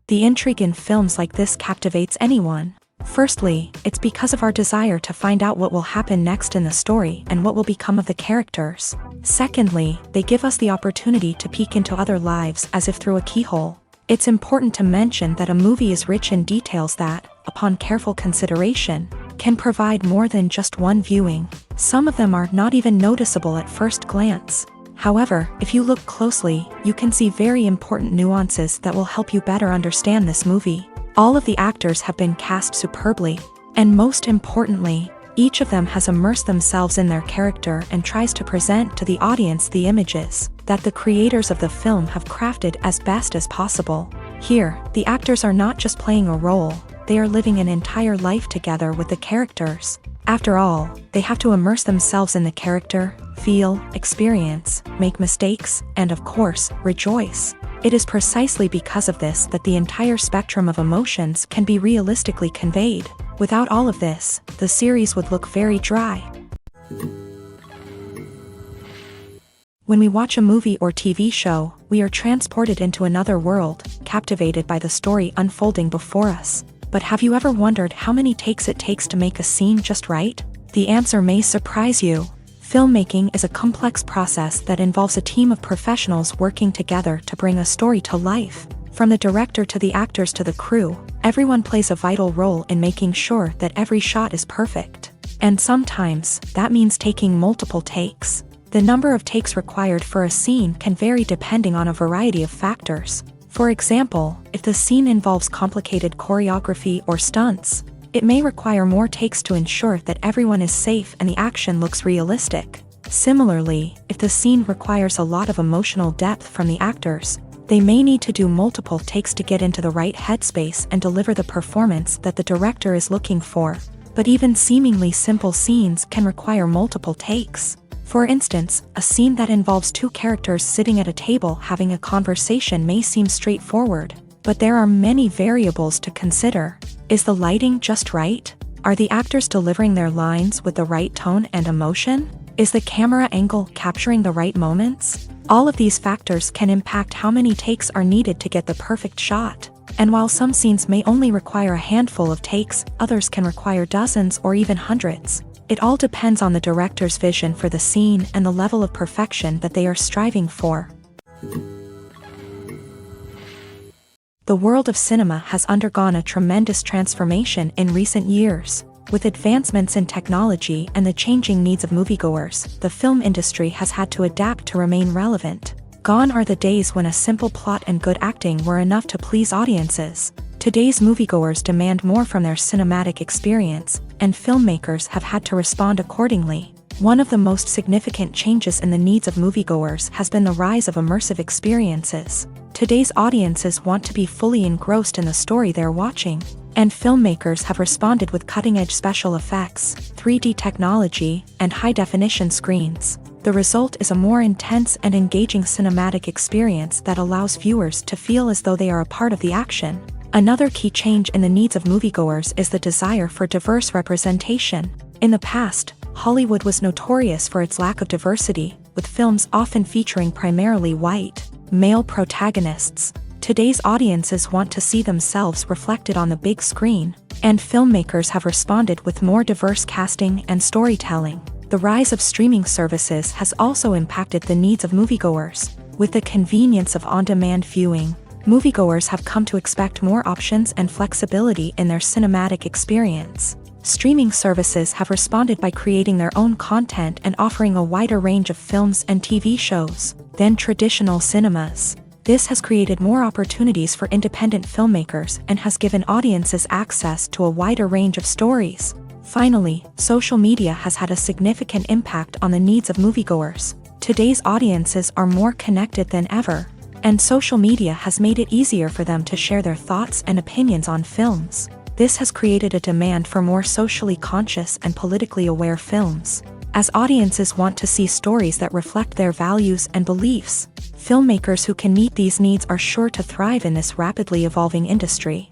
The intrigue in films like this captivates anyone. Firstly, it's because of our desire to find out what will happen next in the story and what will become of the characters. Secondly, they give us the opportunity to peek into other lives as if through a keyhole. It's important to mention that a movie is rich in details that, upon careful consideration, can provide more than just one viewing. Some of them are not even noticeable at first glance. However, if you look closely, you can see very important nuances that will help you better understand this movie. All of the actors have been cast superbly, and most importantly, each of them has immersed themselves in their character and tries to present to the audience the images that the creators of the film have crafted as best as possible. Here, the actors are not just playing a role, they are living an entire life together with the characters. After all, they have to immerse themselves in the character, feel, experience, make mistakes, and of course, rejoice. It is precisely because of this that the entire spectrum of emotions can be realistically conveyed. Without all of this, the series would look very dry. When we watch a movie or TV show, we are transported into another world, captivated by the story unfolding before us. But have you ever wondered how many takes it takes to make a scene just right? The answer may surprise you. Filmmaking is a complex process that involves a team of professionals working together to bring a story to life. From the director to the actors to the crew, everyone plays a vital role in making sure that every shot is perfect. And sometimes, that means taking multiple takes. The number of takes required for a scene can vary depending on a variety of factors. For example, if the scene involves complicated choreography or stunts, it may require more takes to ensure that everyone is safe and the action looks realistic. Similarly, if the scene requires a lot of emotional depth from the actors, they may need to do multiple takes to get into the right headspace and deliver the performance that the director is looking for. But even seemingly simple scenes can require multiple takes. For instance, a scene that involves two characters sitting at a table having a conversation may seem straightforward, but there are many variables to consider. Is the lighting just right? Are the actors delivering their lines with the right tone and emotion? Is the camera angle capturing the right moments? All of these factors can impact how many takes are needed to get the perfect shot. And while some scenes may only require a handful of takes, others can require dozens or even hundreds. It all depends on the director's vision for the scene and the level of perfection that they are striving for. The world of cinema has undergone a tremendous transformation in recent years. With advancements in technology and the changing needs of moviegoers, the film industry has had to adapt to remain relevant. Gone are the days when a simple plot and good acting were enough to please audiences. Today's moviegoers demand more from their cinematic experience, and filmmakers have had to respond accordingly. One of the most significant changes in the needs of moviegoers has been the rise of immersive experiences. Today's audiences want to be fully engrossed in the story they're watching, and filmmakers have responded with cutting-edge special effects, 3D technology, and high-definition screens. The result is a more intense and engaging cinematic experience that allows viewers to feel as though they are a part of the action. Another key change in the needs of moviegoers is the desire for diverse representation. In the past, Hollywood was notorious for its lack of diversity, with films often featuring primarily white, male protagonists. Today's audiences want to see themselves reflected on the big screen, and filmmakers have responded with more diverse casting and storytelling. The rise of streaming services has also impacted the needs of moviegoers. With the convenience of on-demand viewing, moviegoers have come to expect more options and flexibility in their cinematic experience. Streaming services have responded by creating their own content and offering a wider range of films and TV shows than traditional cinemas. This has created more opportunities for independent filmmakers and has given audiences access to a wider range of stories. Finally, social media has had a significant impact on the needs of moviegoers. Today's audiences are more connected than ever, and social media has made it easier for them to share their thoughts and opinions on films. This has created a demand for more socially conscious and politically aware films. As audiences want to see stories that reflect their values and beliefs, filmmakers who can meet these needs are sure to thrive in this rapidly evolving industry.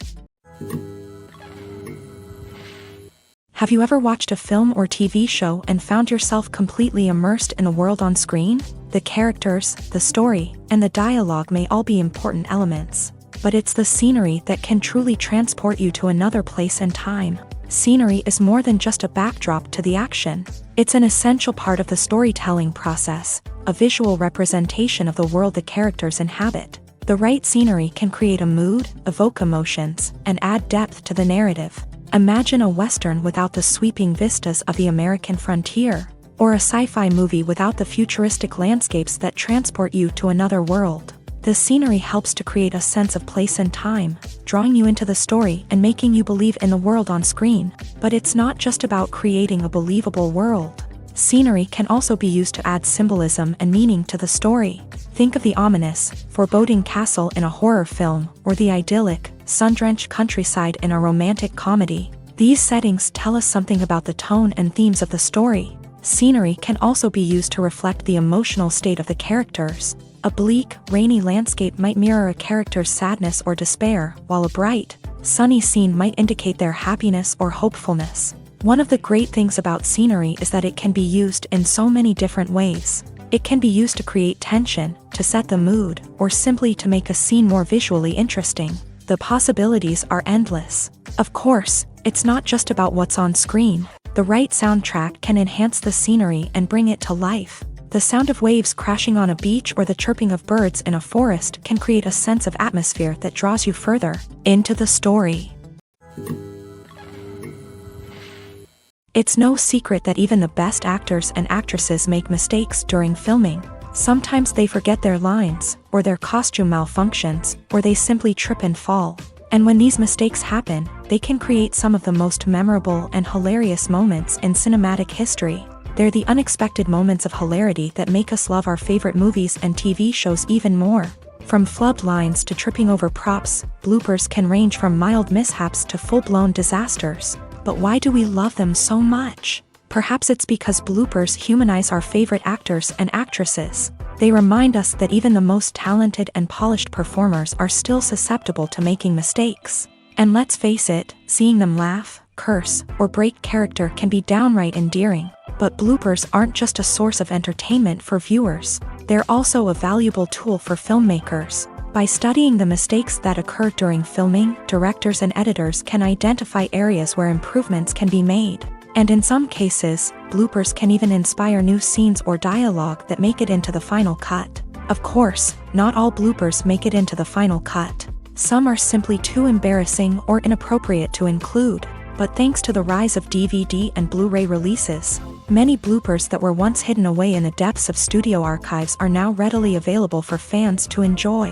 Have you ever watched a film or TV show and found yourself completely immersed in the world on screen? The characters, the story, and the dialogue may all be important elements. but it's the scenery that can truly transport you to another place and time. Scenery is more than just a backdrop to the action. It's an essential part of the storytelling process, a visual representation of the world the characters inhabit. The right scenery can create a mood, evoke emotions, and add depth to the narrative. Imagine a Western without the sweeping vistas of the American frontier, or a sci-fi movie without the futuristic landscapes that transport you to another world. The scenery helps to create a sense of place and time, drawing you into the story and making you believe in the world on screen. But it's not just about creating a believable world. Scenery can also be used to add symbolism and meaning to the story. Think of the ominous, foreboding castle in a horror film, or the idyllic, sun-drenched countryside in a romantic comedy. These settings tell us something about the tone and themes of the story. Scenery can also be used to reflect the emotional state of the characters. A bleak, rainy landscape might mirror a character's sadness or despair, while a bright, sunny scene might indicate their happiness or hopefulness. One of the great things about scenery is that it can be used in so many different ways. It can be used to create tension, to set the mood, or simply to make a scene more visually interesting. The possibilities are endless. Of course, it's not just about what's on screen. The right soundtrack can enhance the scenery and bring it to life. The sound of waves crashing on a beach or the chirping of birds in a forest can create a sense of atmosphere that draws you further into the story. It's no secret that even the best actors and actresses make mistakes during filming. Sometimes they forget their lines, or their costume malfunctions, or they simply trip and fall. And when these mistakes happen, they can create some of the most memorable and hilarious moments in cinematic history. They're the unexpected moments of hilarity that make us love our favorite movies and TV shows even more. From flubbed lines to tripping over props, bloopers can range from mild mishaps to full-blown disasters. But why do we love them so much? Perhaps it's because bloopers humanize our favorite actors and actresses. They remind us that even the most talented and polished performers are still susceptible to making mistakes. And let's face it, seeing them laugh, curse, or break character can be downright endearing. But bloopers aren't just a source of entertainment for viewers. They're also a valuable tool for filmmakers. By studying the mistakes that occur during filming, directors and editors can identify areas where improvements can be made. And in some cases, bloopers can even inspire new scenes or dialogue that make it into the final cut. Of course, not all bloopers make it into the final cut. Some are simply too embarrassing or inappropriate to include. But thanks to the rise of DVD and Blu-ray releases, many bloopers that were once hidden away in the depths of studio archives are now readily available for fans to enjoy.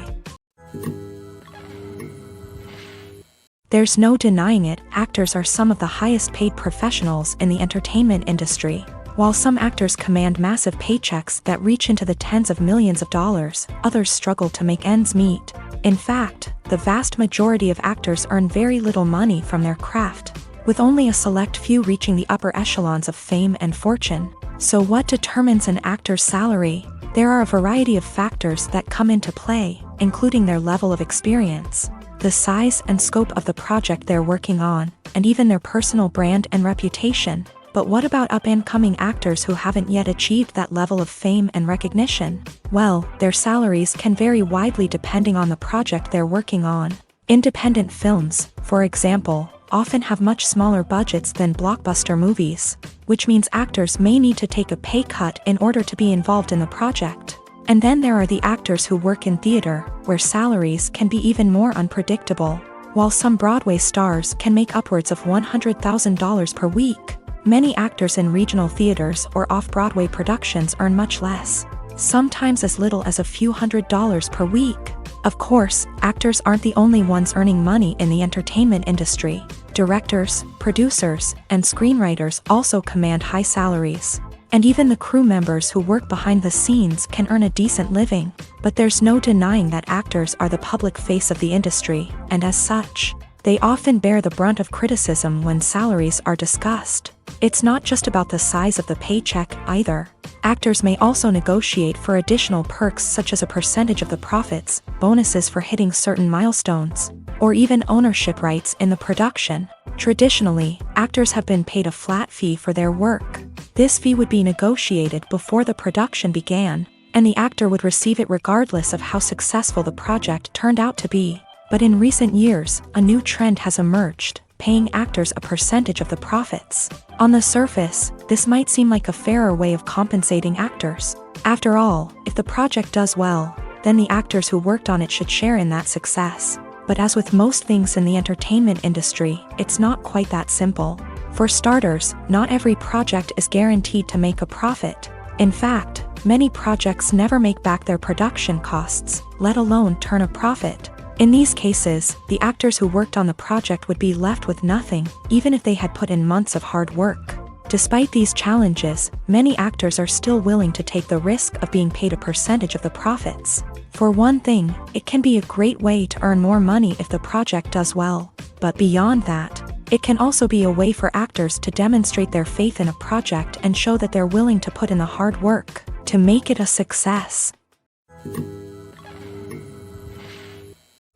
There's no denying it, actors are some of the highest paid professionals in the entertainment industry. While some actors command massive paychecks that reach into the tens of millions of dollars, others struggle to make ends meet. In fact, the vast majority of actors earn very little money from their craft, with only a select few reaching the upper echelons of fame and fortune. So what determines an actor's salary? There are a variety of factors that come into play, including their level of experience, the size and scope of the project they're working on, and even their personal brand and reputation. But what about up-and-coming actors who haven't yet achieved that level of fame and recognition? Well, their salaries can vary widely depending on the project they're working on. Independent films, for example, often have much smaller budgets than blockbuster movies, which means actors may need to take a pay cut in order to be involved in the project. And then there are the actors who work in theater, where salaries can be even more unpredictable. While some Broadway stars can make upwards of $100,000 per week, many actors in regional theaters or off-Broadway productions earn much less, sometimes as little as a few $100s per week. Of course, actors aren't the only ones earning money in the entertainment industry. Directors, producers, and screenwriters also command high salaries. And even the crew members who work behind the scenes can earn a decent living. But there's no denying that actors are the public face of the industry, and as such, they often bear the brunt of criticism when salaries are discussed. It's not just about the size of the paycheck, either. Actors may also negotiate for additional perks such as a percentage of the profits, bonuses for hitting certain milestones, or even ownership rights in the production. Traditionally, actors have been paid a flat fee for their work. This fee would be negotiated before the production began, and the actor would receive it regardless of how successful the project turned out to be. But in recent years, a new trend has emerged, paying actors a percentage of the profits. On the surface, this might seem like a fairer way of compensating actors. After all, if the project does well, then the actors who worked on it should share in that success. But as with most things in the entertainment industry, it's not quite that simple. For starters, not every project is guaranteed to make a profit. In fact, many projects never make back their production costs, let alone turn a profit. In these cases, the actors who worked on the project would be left with nothing, even if they had put in months of hard work. Despite these challenges, many actors are still willing to take the risk of being paid a percentage of the profits. For one thing, it can be a great way to earn more money if the project does well. But beyond that, it can also be a way for actors to demonstrate their faith in a project and show that they're willing to put in the hard work to make it a success.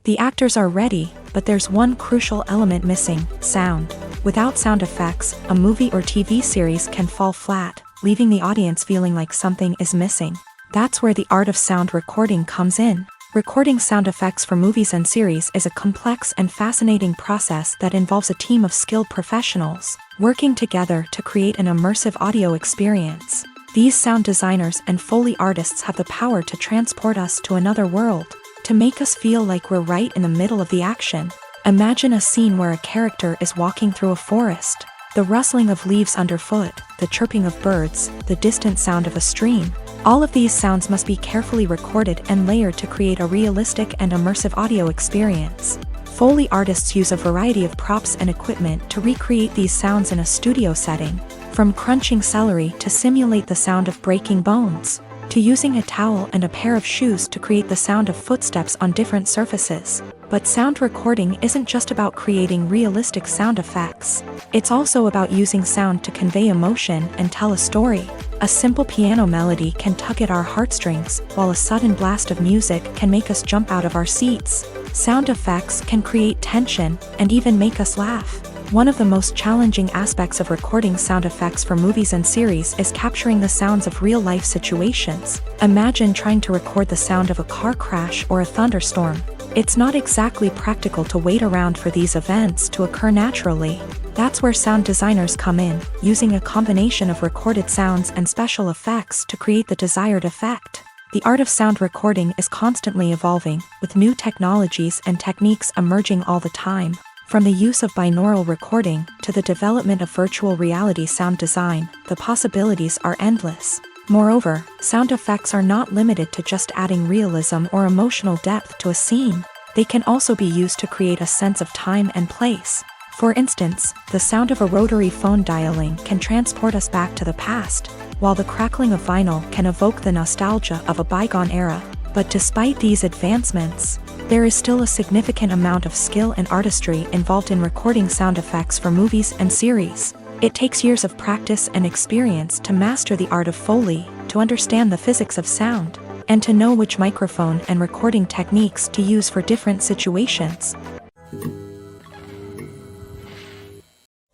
The actors are ready, but there's one crucial element missing: sound. Without sound effects, a movie or TV series can fall flat, leaving the audience feeling like something is missing. That's where the art of sound recording comes in. Recording sound effects for movies and series is a complex and fascinating process that involves a team of skilled professionals working together to create an immersive audio experience. These sound designers and Foley artists have the power to transport us to another world, to make us feel like we're right in the middle of the action. Imagine a scene where a character is walking through a forest. The rustling of leaves underfoot, the chirping of birds, the distant sound of a stream. All of these sounds must be carefully recorded and layered to create a realistic and immersive audio experience. Foley artists use a variety of props and equipment to recreate these sounds in a studio setting, from crunching celery to simulate the sound of breaking bones, to using a towel and a pair of shoes to create the sound of footsteps on different surfaces. But sound recording isn't just about creating realistic sound effects. It's also about using sound to convey emotion and tell a story. A simple piano melody can tug at our heartstrings, while a sudden blast of music can make us jump out of our seats. Sound effects can create tension and even make us laugh. One of the most challenging aspects of recording sound effects for movies and series is capturing the sounds of real-life situations. Imagine trying to record the sound of a car crash or a thunderstorm. It's not exactly practical to wait around for these events to occur naturally. That's where sound designers come in, using a combination of recorded sounds and special effects to create the desired effect. The art of sound recording is constantly evolving, with new technologies and techniques emerging all the time. From the use of binaural recording to the development of virtual reality sound design, the possibilities are endless. Moreover, sound effects are not limited to just adding realism or emotional depth to a scene. They can also be used to create a sense of time and place. For instance, the sound of a rotary phone dialing can transport us back to the past, while the crackling of vinyl can evoke the nostalgia of a bygone era. But despite these advancements, there is still a significant amount of skill and artistry involved in recording sound effects for movies and series. It takes years of practice and experience to master the art of Foley, to understand the physics of sound, and to know which microphone and recording techniques to use for different situations.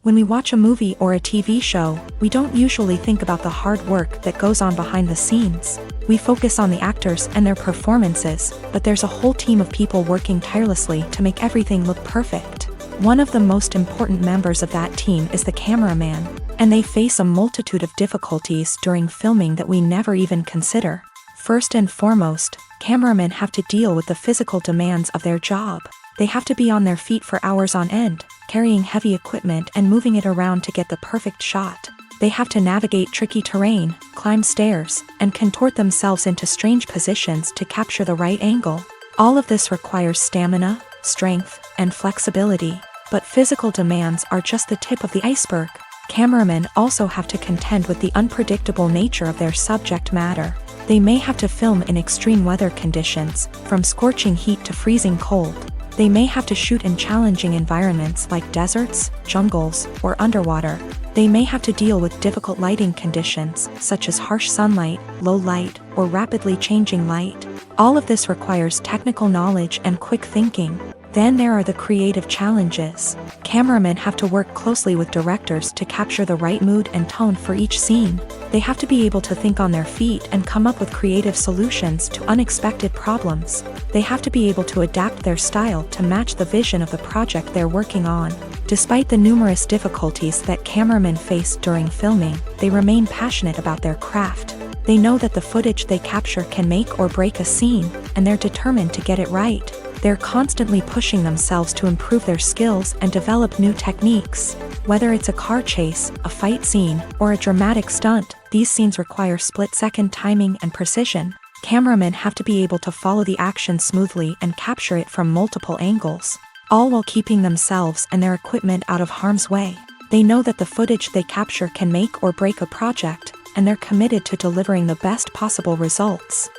When we watch a movie or a TV show, we don't usually think about the hard work that goes on behind the scenes. We focus on the actors and their performances, but there's a whole team of people working tirelessly to make everything look perfect. One of the most important members of that team is the cameraman, and they face a multitude of difficulties during filming that we never even consider. First and foremost, cameramen have to deal with the physical demands of their job. They have to be on their feet for hours on end, carrying heavy equipment and moving it around to get the perfect shot. They have to navigate tricky terrain, climb stairs, and contort themselves into strange positions to capture the right angle. All of this requires stamina, strength, and flexibility. But physical demands are just the tip of the iceberg. Cameramen also have to contend with the unpredictable nature of their subject matter. They may have to film in extreme weather conditions, from scorching heat to freezing cold. They may have to shoot in challenging environments like deserts, jungles, or underwater. They may have to deal with difficult lighting conditions, such as harsh sunlight, low light, or rapidly changing light. All of this requires technical knowledge and quick thinking. Then there are the creative challenges. Cameramen have to work closely with directors to capture the right mood and tone for each scene. They have to be able to think on their feet and come up with creative solutions to unexpected problems. They have to be able to adapt their style to match the vision of the project they're working on. Despite the numerous difficulties that cameramen face during filming, they remain passionate about their craft. They know that the footage they capture can make or break a scene, and they're determined to get it right. They're constantly pushing themselves to improve their skills and develop new techniques. Whether it's a car chase, a fight scene, or a dramatic stunt, these scenes require split-second timing and precision. Cameramen have to be able to follow the action smoothly and capture it from multiple angles, all while keeping themselves and their equipment out of harm's way. They know that the footage they capture can make or break a project, and they're committed to delivering the best possible results.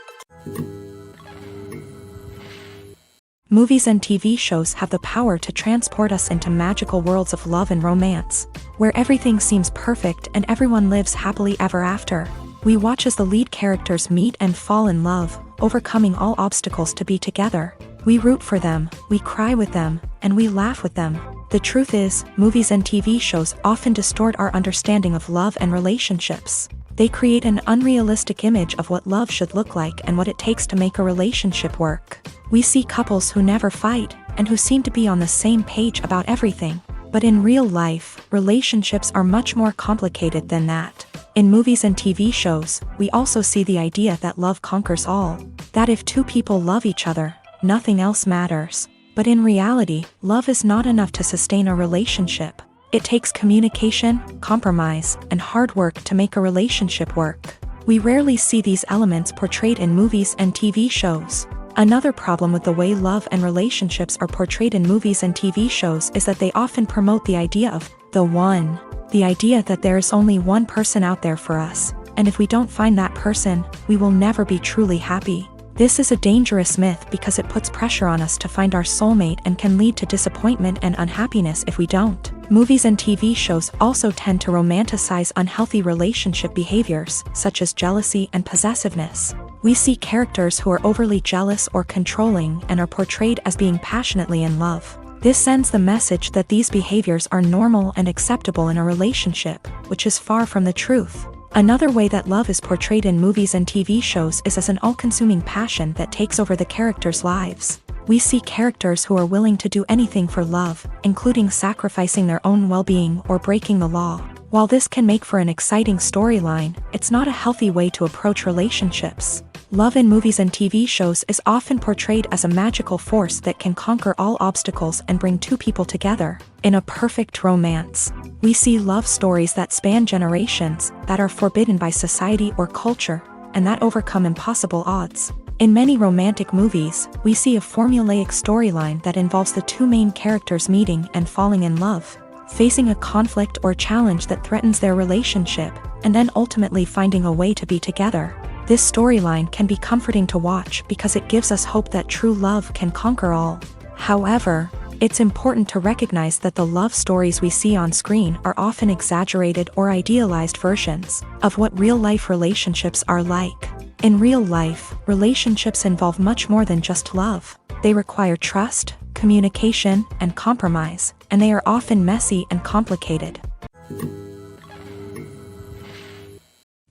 Movies and TV shows have the power to transport us into magical worlds of love and romance, where everything seems perfect and everyone lives happily ever after. We watch as the lead characters meet and fall in love, overcoming all obstacles to be together. We root for them, we cry with them, and we laugh with them. The truth is, movies and TV shows often distort our understanding of love and relationships. They create an unrealistic image of what love should look like and what it takes to make a relationship work. We see couples who never fight, and who seem to be on the same page about everything. But in real life, relationships are much more complicated than that. In movies and TV shows, we also see the idea that love conquers all. That if two people love each other, nothing else matters. But in reality, love is not enough to sustain a relationship. It takes communication, compromise, and hard work to make a relationship work. We rarely see these elements portrayed in movies and TV shows. Another problem with the way love and relationships are portrayed in movies and TV shows is that they often promote the idea of the one. The idea that there is only one person out there for us, and if we don't find that person, we will never be truly happy. This is a dangerous myth because it puts pressure on us to find our soulmate and can lead to disappointment and unhappiness if we don't. Movies and TV shows also tend to romanticize unhealthy relationship behaviors, such as jealousy and possessiveness. We see characters who are overly jealous or controlling and are portrayed as being passionately in love. This sends the message that these behaviors are normal and acceptable in a relationship, which is far from the truth. Another way that love is portrayed in movies and TV shows is as an all-consuming passion that takes over the characters' lives. We see characters who are willing to do anything for love, including sacrificing their own well-being or breaking the law. While this can make for an exciting storyline, it's not a healthy way to approach relationships. Love in movies and TV shows is often portrayed as a magical force that can conquer all obstacles and bring two people together. In a perfect romance, we see love stories that span generations, that are forbidden by society or culture, and that overcome impossible odds. In many romantic movies, we see a formulaic storyline that involves the two main characters meeting and falling in love, facing a conflict or challenge that threatens their relationship, and then ultimately finding a way to be together. This storyline can be comforting to watch because it gives us hope that true love can conquer all. However, it's important to recognize that the love stories we see on screen are often exaggerated or idealized versions of what real-life relationships are like. In real life, relationships involve much more than just love. They require trust, communication, and compromise, and they are often messy and complicated.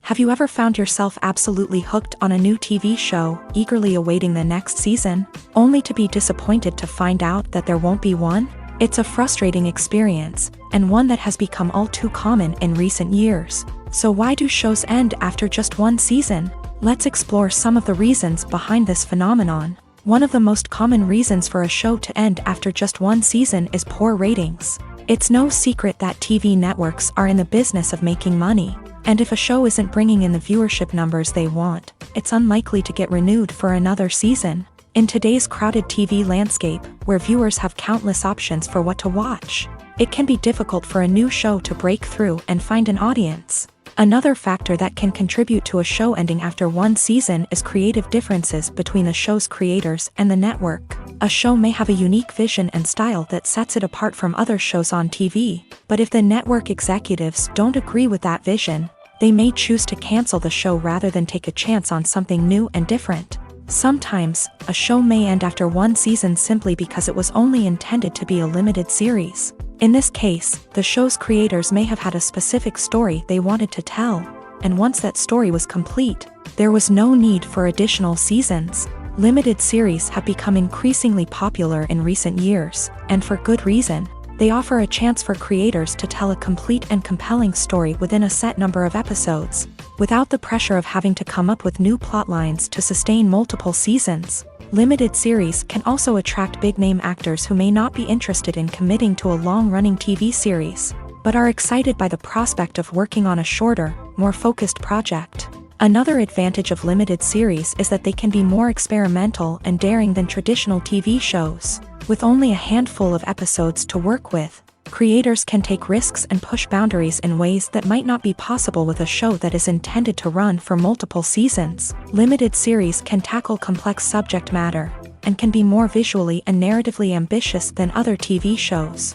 Have you ever found yourself absolutely hooked on a new TV show, eagerly awaiting the next season, only to be disappointed to find out that there won't be one? It's a frustrating experience, and one that has become all too common in recent years. So why do shows end after just one season? Let's explore some of the reasons behind this phenomenon. One of the most common reasons for a show to end after just one season is poor ratings. It's no secret that TV networks are in the business of making money. And if a show isn't bringing in the viewership numbers they want, it's unlikely to get renewed for another season. In today's crowded TV landscape, where viewers have countless options for what to watch, it can be difficult for a new show to break through and find an audience. Another factor that can contribute to a show ending after one season is creative differences between the show's creators and the network. A show may have a unique vision and style that sets it apart from other shows on TV, but if the network executives don't agree with that vision, they may choose to cancel the show rather than take a chance on something new and different. Sometimes, a show may end after one season simply because it was only intended to be a limited series. In this case, the show's creators may have had a specific story they wanted to tell, and once that story was complete, there was no need for additional seasons. Limited series have become increasingly popular in recent years, and for good reason. They offer a chance for creators to tell a complete and compelling story within a set number of episodes, without the pressure of having to come up with new plotlines to sustain multiple seasons. Limited series can also attract big-name actors who may not be interested in committing to a long-running TV series, but are excited by the prospect of working on a shorter, more focused project. Another advantage of limited series is that they can be more experimental and daring than traditional TV shows. With only a handful of episodes to work with, creators can take risks and push boundaries in ways that might not be possible with a show that is intended to run for multiple seasons. Limited series can tackle complex subject matter, and can be more visually and narratively ambitious than other TV shows.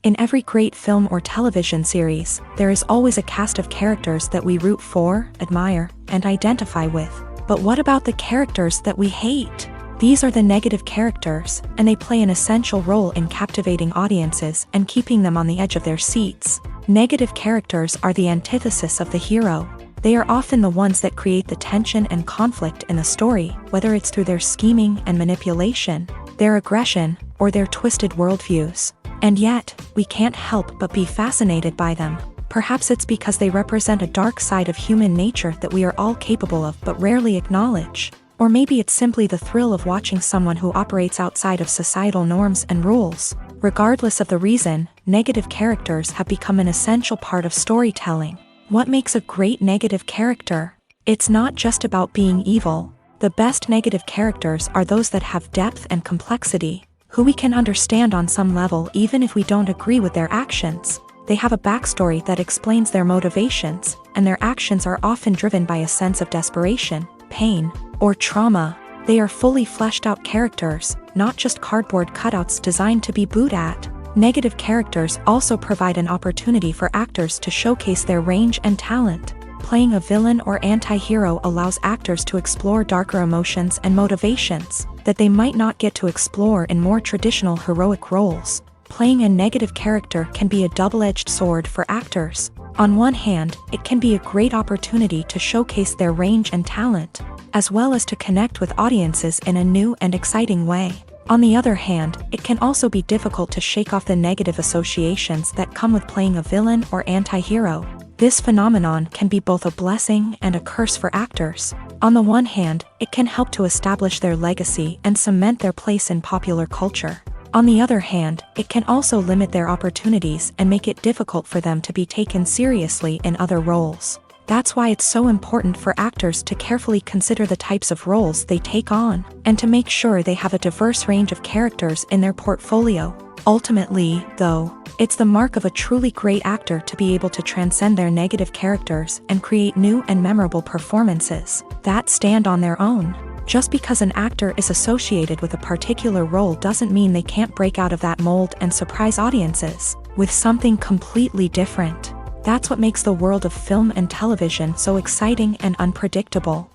In every great film or television series, there is always a cast of characters that we root for, admire, and identify with. But what about the characters that we hate? These are the negative characters, and they play an essential role in captivating audiences and keeping them on the edge of their seats. Negative characters are the antithesis of the hero. They are often the ones that create the tension and conflict in the story, whether it's through their scheming and manipulation, their aggression, or their twisted worldviews. And yet, we can't help but be fascinated by them. Perhaps it's because they represent a dark side of human nature that we are all capable of but rarely acknowledge. Or maybe it's simply the thrill of watching someone who operates outside of societal norms and rules. Regardless of the reason, negative characters have become an essential part of storytelling. What makes a great negative character? It's not just about being evil. The best negative characters are those that have depth and complexity, who we can understand on some level even if we don't agree with their actions. They have a backstory that explains their motivations, and their actions are often driven by a sense of desperation, pain, or trauma. They are fully fleshed out characters, not just cardboard cutouts designed to be booed at. Negative characters also provide an opportunity for actors to showcase their range and talent. Playing a villain or anti-hero allows actors to explore darker emotions and motivations that they might not get to explore in more traditional heroic roles. Playing a negative character can be a double-edged sword for actors. On one hand, it can be a great opportunity to showcase their range and talent, as well as to connect with audiences in a new and exciting way. On the other hand, it can also be difficult to shake off the negative associations that come with playing a villain or anti-hero. This phenomenon can be both a blessing and a curse for actors. On the one hand, it can help to establish their legacy and cement their place in popular culture. On the other hand, it can also limit their opportunities and make it difficult for them to be taken seriously in other roles. That's why it's so important for actors to carefully consider the types of roles they take on, and to make sure they have a diverse range of characters in their portfolio. Ultimately, though, it's the mark of a truly great actor to be able to transcend their negative characters and create new and memorable performances that stand on their own. Just because an actor is associated with a particular role doesn't mean they can't break out of that mold and surprise audiences with something completely different. That's what makes the world of film and television so exciting and unpredictable.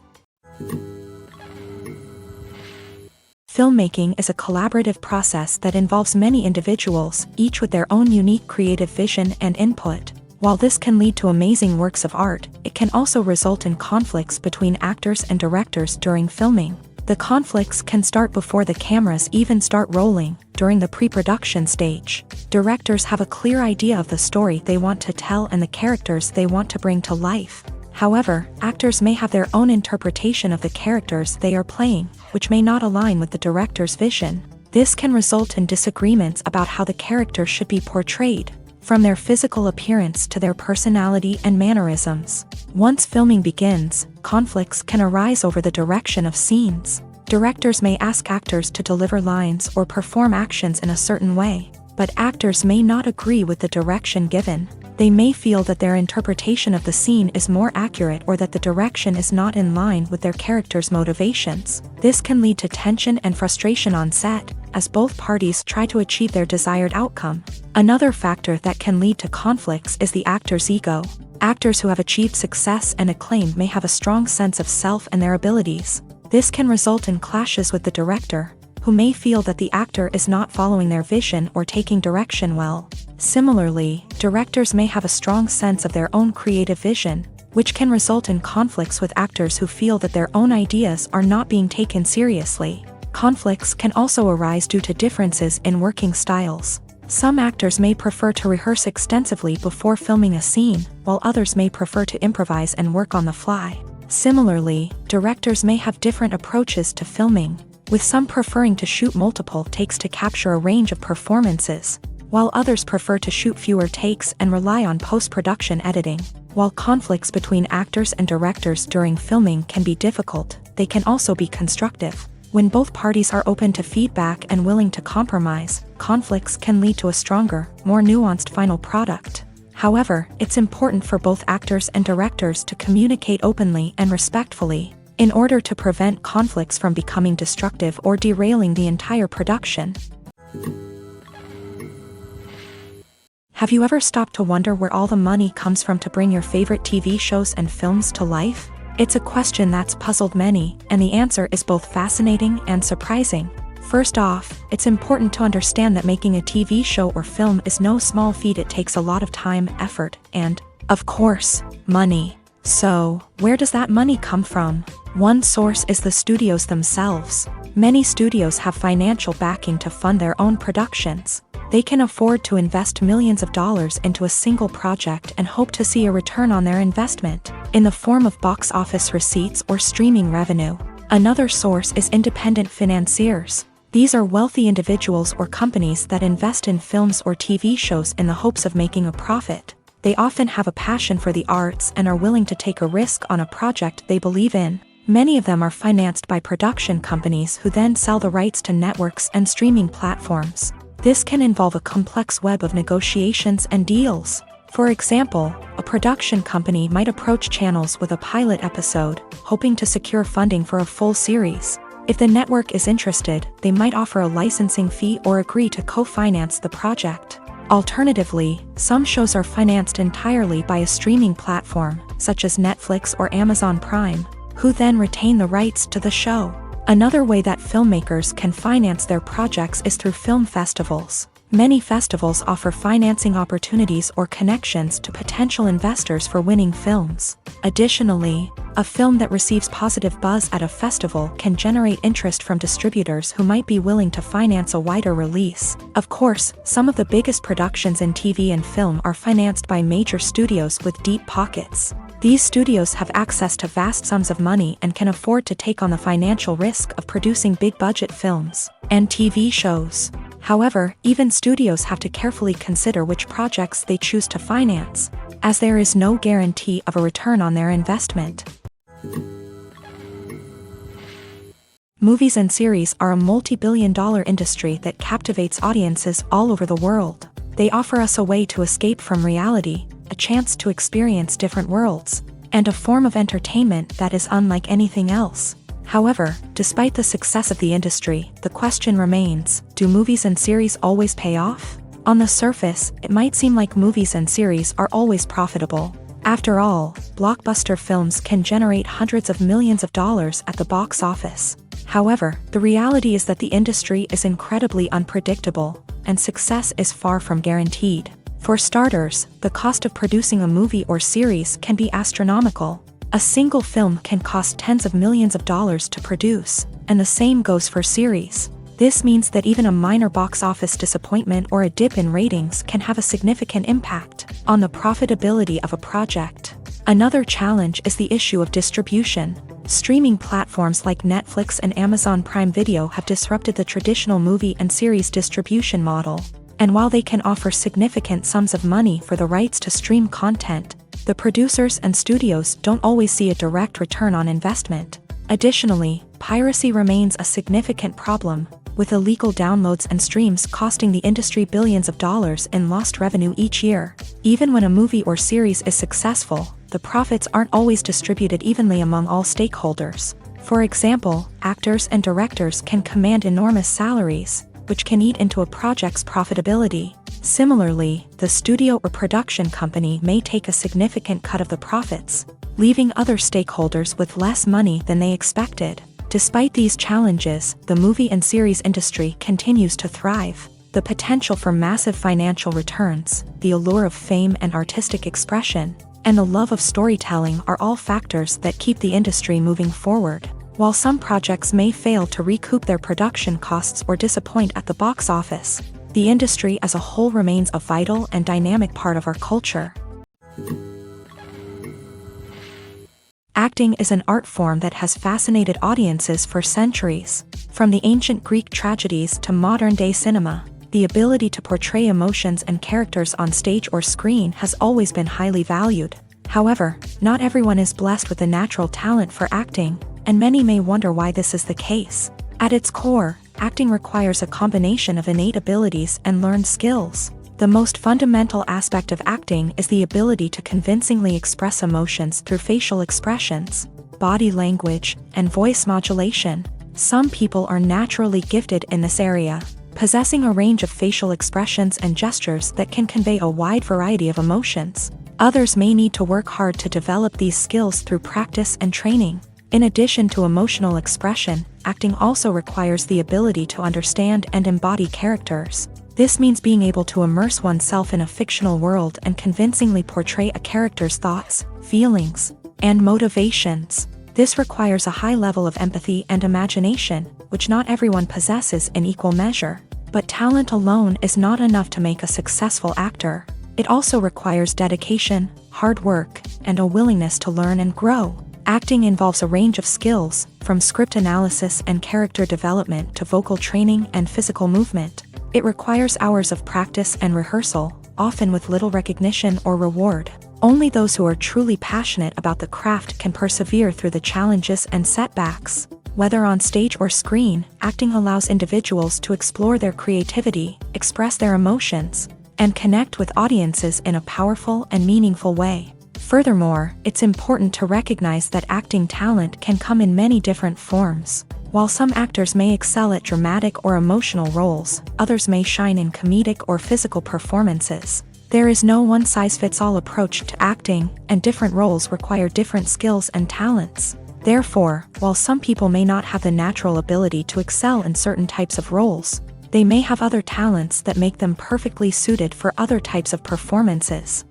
Filmmaking is a collaborative process that involves many individuals, each with their own unique creative vision and input. While this can lead to amazing works of art, it can also result in conflicts between actors and directors during filming. The conflicts can start before the cameras even start rolling, during the pre-production stage. Directors have a clear idea of the story they want to tell and the characters they want to bring to life. However, actors may have their own interpretation of the characters they are playing, which may not align with the director's vision. This can result in disagreements about how the character should be portrayed, from their physical appearance to their personality and mannerisms. Once filming begins, conflicts can arise over the direction of scenes. Directors may ask actors to deliver lines or perform actions in a certain way, but actors may not agree with the direction given. They may feel that their interpretation of the scene is more accurate or that the direction is not in line with their character's motivations. This can lead to tension and frustration on set, as both parties try to achieve their desired outcome. Another factor that can lead to conflicts is the actor's ego. Actors who have achieved success and acclaim may have a strong sense of self and their abilities. This can result in clashes with the director, who may feel that the actor is not following their vision or taking direction well. Similarly, directors may have a strong sense of their own creative vision, which can result in conflicts with actors who feel that their own ideas are not being taken seriously. Conflicts can also arise due to differences in working styles. Some actors may prefer to rehearse extensively before filming a scene, while others may prefer to improvise and work on the fly. Similarly, directors may have different approaches to filming, with some preferring to shoot multiple takes to capture a range of performances, while others prefer to shoot fewer takes and rely on post-production editing. While conflicts between actors and directors during filming can be difficult, they can also be constructive. When both parties are open to feedback and willing to compromise, conflicts can lead to a stronger, more nuanced final product. However, it's important for both actors and directors to communicate openly and respectfully, in order to prevent conflicts from becoming destructive or derailing the entire production. Have you ever stopped to wonder where all the money comes from to bring your favorite TV shows and films to life? It's a question that's puzzled many, and the answer is both fascinating and surprising. First off, it's important to understand that making a TV show or film is no small feat. It takes a lot of time, effort, and, of course, money. So, where does that money come from? One source is the studios themselves. Many studios have financial backing to fund their own productions. They can afford to invest millions of dollars into a single project and hope to see a return on their investment, in the form of box office receipts or streaming revenue. Another source is independent financiers. These are wealthy individuals or companies that invest in films or TV shows in the hopes of making a profit. They often have a passion for the arts and are willing to take a risk on a project they believe in. Many of them are financed by production companies who then sell the rights to networks and streaming platforms. This can involve a complex web of negotiations and deals. For example, a production company might approach channels with a pilot episode, hoping to secure funding for a full series. If the network is interested, they might offer a licensing fee or agree to co-finance the project. Alternatively, some shows are financed entirely by a streaming platform, such as Netflix or Amazon Prime, who then retain the rights to the show. Another way that filmmakers can finance their projects is through film festivals. Many festivals offer financing opportunities or connections to potential investors for winning films. Additionally, a film that receives positive buzz at a festival can generate interest from distributors who might be willing to finance a wider release. Of course, some of the biggest productions in TV and film are financed by major studios with deep pockets. These studios have access to vast sums of money and can afford to take on the financial risk of producing big-budget films and TV shows. However, even studios have to carefully consider which projects they choose to finance, as there is no guarantee of a return on their investment. Movies and series are a multi-billion-dollar industry that captivates audiences all over the world. They offer us a way to escape from reality, a chance to experience different worlds, and a form of entertainment that is unlike anything else. However, despite the success of the industry, the question remains, do movies and series always pay off? On the surface, it might seem like movies and series are always profitable. After all, blockbuster films can generate hundreds of millions of dollars at the box office. However, the reality is that the industry is incredibly unpredictable, and success is far from guaranteed. For starters, the cost of producing a movie or series can be astronomical. A single film can cost tens of millions of dollars to produce, and the same goes for series. This means that even a minor box office disappointment or a dip in ratings can have a significant impact on the profitability of a project. Another challenge is the issue of distribution. Streaming platforms like Netflix and Amazon Prime Video have disrupted the traditional movie and series distribution model. And while they can offer significant sums of money for the rights to stream content, the producers and studios don't always see a direct return on investment. Additionally, piracy remains a significant problem. with illegal downloads and streams costing the industry billions of dollars in lost revenue each year. Even when a movie or series is successful, the profits aren't always distributed evenly among all stakeholders. For example, actors and directors can command enormous salaries, which can eat into a project's profitability. Similarly, the studio or production company may take a significant cut of the profits, leaving other stakeholders with less money than they expected. Despite these challenges, the movie and series industry continues to thrive. The potential for massive financial returns, the allure of fame and artistic expression, and the love of storytelling are all factors that keep the industry moving forward. While some projects may fail to recoup their production costs or disappoint at the box office, the industry as a whole remains a vital and dynamic part of our culture. Acting is an art form that has fascinated audiences for centuries. From the ancient Greek tragedies to modern-day cinema, the ability to portray emotions and characters on stage or screen has always been highly valued. However, not everyone is blessed with a natural talent for acting, and many may wonder why this is the case. At its core, acting requires a combination of innate abilities and learned skills. The most fundamental aspect of acting is the ability to convincingly express emotions through facial expressions, body language, and voice modulation. Some people are naturally gifted in this area, possessing a range of facial expressions and gestures that can convey a wide variety of emotions. Others may need to work hard to develop these skills through practice and training. In addition to emotional expression, acting also requires the ability to understand and embody characters. This means being able to immerse oneself in a fictional world and convincingly portray a character's thoughts, feelings, and motivations. This requires a high level of empathy and imagination, which not everyone possesses in equal measure. But talent alone is not enough to make a successful actor. It also requires dedication, hard work, and a willingness to learn and grow. Acting involves a range of skills, from script analysis and character development to vocal training and physical movement. It requires hours of practice and rehearsal, often with little recognition or reward. Only those who are truly passionate about the craft can persevere through the challenges and setbacks. Whether on stage or screen, acting allows individuals to explore their creativity, express their emotions, and connect with audiences in a powerful and meaningful way. Furthermore, it's important to recognize that acting talent can come in many different forms. While some actors may excel at dramatic or emotional roles, others may shine in comedic or physical performances. There is no one-size-fits-all approach to acting, and different roles require different skills and talents. Therefore, while some people may not have the natural ability to excel in certain types of roles, they may have other talents that make them perfectly suited for other types of performances.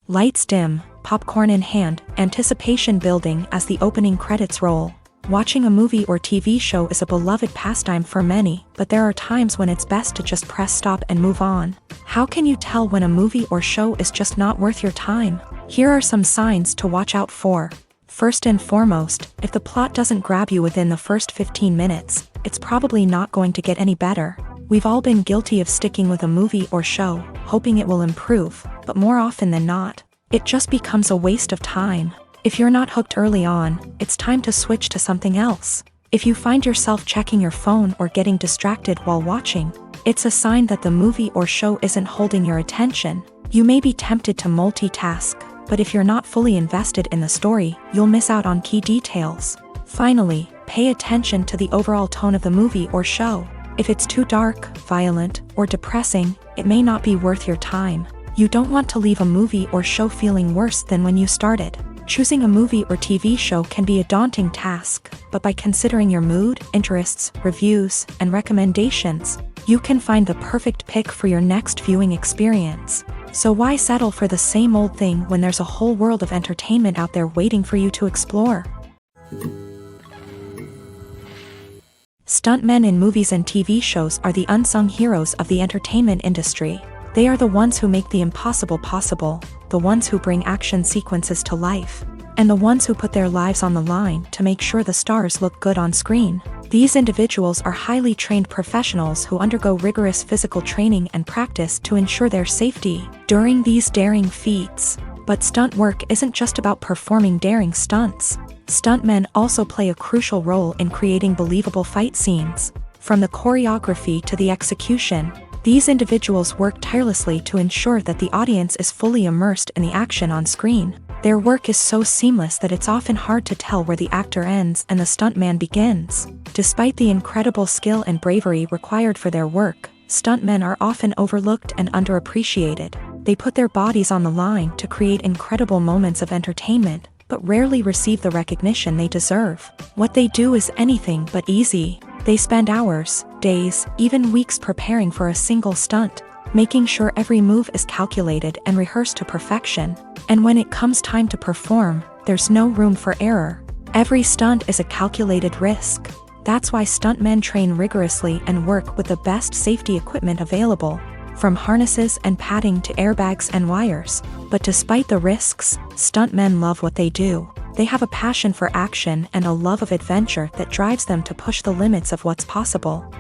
Lights dim, popcorn in hand, anticipation building as the opening credits roll. Watching a movie or TV show is a beloved pastime for many, but there are times when it's best to just press stop and move on. How can you tell when a movie or show is just not worth your time? Here are some signs to watch out for. First and foremost, if the plot doesn't grab you within the first 15 minutes, it's probably not going to get any better. We've all been guilty of sticking with a movie or show, hoping it will improve, but more often than not, it just becomes a waste of time. If you're not hooked early on, it's time to switch to something else. If you find yourself checking your phone or getting distracted while watching, it's a sign that the movie or show isn't holding your attention. You may be tempted to multitask, but if you're not fully invested in the story, you'll miss out on key details. Finally, pay attention to the overall tone of the movie or show. If it's too dark, violent, or depressing, it may not be worth your time. You don't want to leave a movie or show feeling worse than when you started. Choosing a movie or TV show can be a daunting task, but by considering your mood, interests, reviews, and recommendations, you can find the perfect pick for your next viewing experience. So why settle for the same old thing when there's a whole world of entertainment out there waiting for you to explore? Stuntmen in movies and TV shows are the unsung heroes of the entertainment industry. They are the ones who make the impossible possible, the ones who bring action sequences to life, and the ones who put their lives on the line to make sure the stars look good on screen. These individuals are highly trained professionals who undergo rigorous physical training and practice to ensure their safety during these daring feats. But stunt work isn't just about performing daring stunts. Stuntmen also play a crucial role in creating believable fight scenes. From the choreography to the execution, these individuals work tirelessly to ensure that the audience is fully immersed in the action on screen. Their work is so seamless that it's often hard to tell where the actor ends and the stuntman begins. Despite the incredible skill and bravery required for their work, stuntmen are often overlooked and underappreciated. They put their bodies on the line to create incredible moments of entertainment, but rarely receive the recognition they deserve. What they do is anything but easy. They spend hours, days, even weeks preparing for a single stunt, making sure every move is calculated and rehearsed to perfection. And when it comes time to perform, there's no room for error. Every stunt is a calculated risk. That's why stuntmen train rigorously and work with the best safety equipment available, from harnesses and padding to airbags and wires. But despite the risks, stuntmen love what they do. They have a passion for action and a love of adventure that drives them to push the limits of what's possible.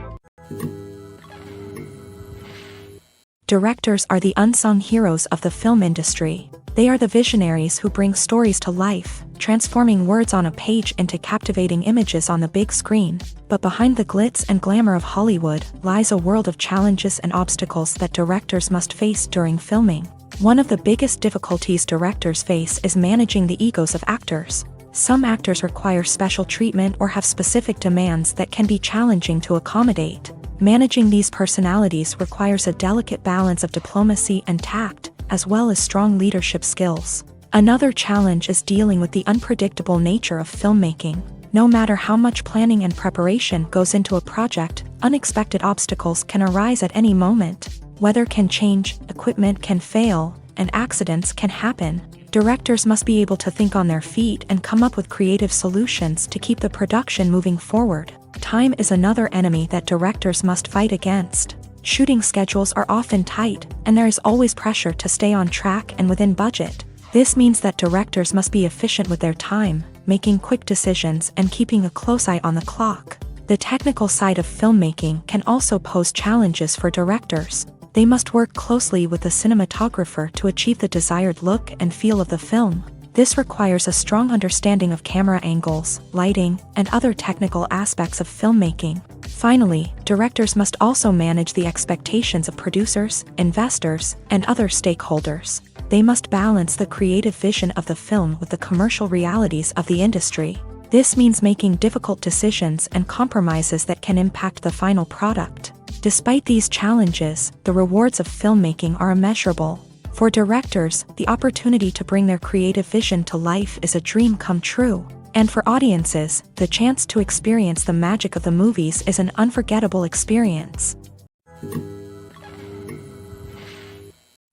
Directors are the unsung heroes of the film industry. They are the visionaries who bring stories to life, transforming words on a page into captivating images on the big screen. But behind the glitz and glamour of Hollywood lies a world of challenges and obstacles that directors must face during filming. One of the biggest difficulties directors face is managing the egos of actors. Some actors require special treatment or have specific demands that can be challenging to accommodate. Managing these personalities requires a delicate balance of diplomacy and tact, as well as strong leadership skills. Another challenge is dealing with the unpredictable nature of filmmaking. No matter how much planning and preparation goes into a project, unexpected obstacles can arise at any moment. Weather can change, equipment can fail, and accidents can happen. Directors must be able to think on their feet and come up with creative solutions to keep the production moving forward. Time is another enemy that directors must fight against. Shooting schedules are often tight, and there is always pressure to stay on track and within budget. This means that directors must be efficient with their time, making quick decisions and keeping a close eye on the clock. The technical side of filmmaking can also pose challenges for directors. They must work closely with the cinematographer to achieve the desired look and feel of the film. This requires a strong understanding of camera angles, lighting, and other technical aspects of filmmaking. Finally, directors must also manage the expectations of producers, investors, and other stakeholders. They must balance the creative vision of the film with the commercial realities of the industry. This means making difficult decisions and compromises that can impact the final product. Despite these challenges, the rewards of filmmaking are immeasurable. For directors, the opportunity to bring their creative vision to life is a dream come true. And for audiences, the chance to experience the magic of the movies is an unforgettable experience.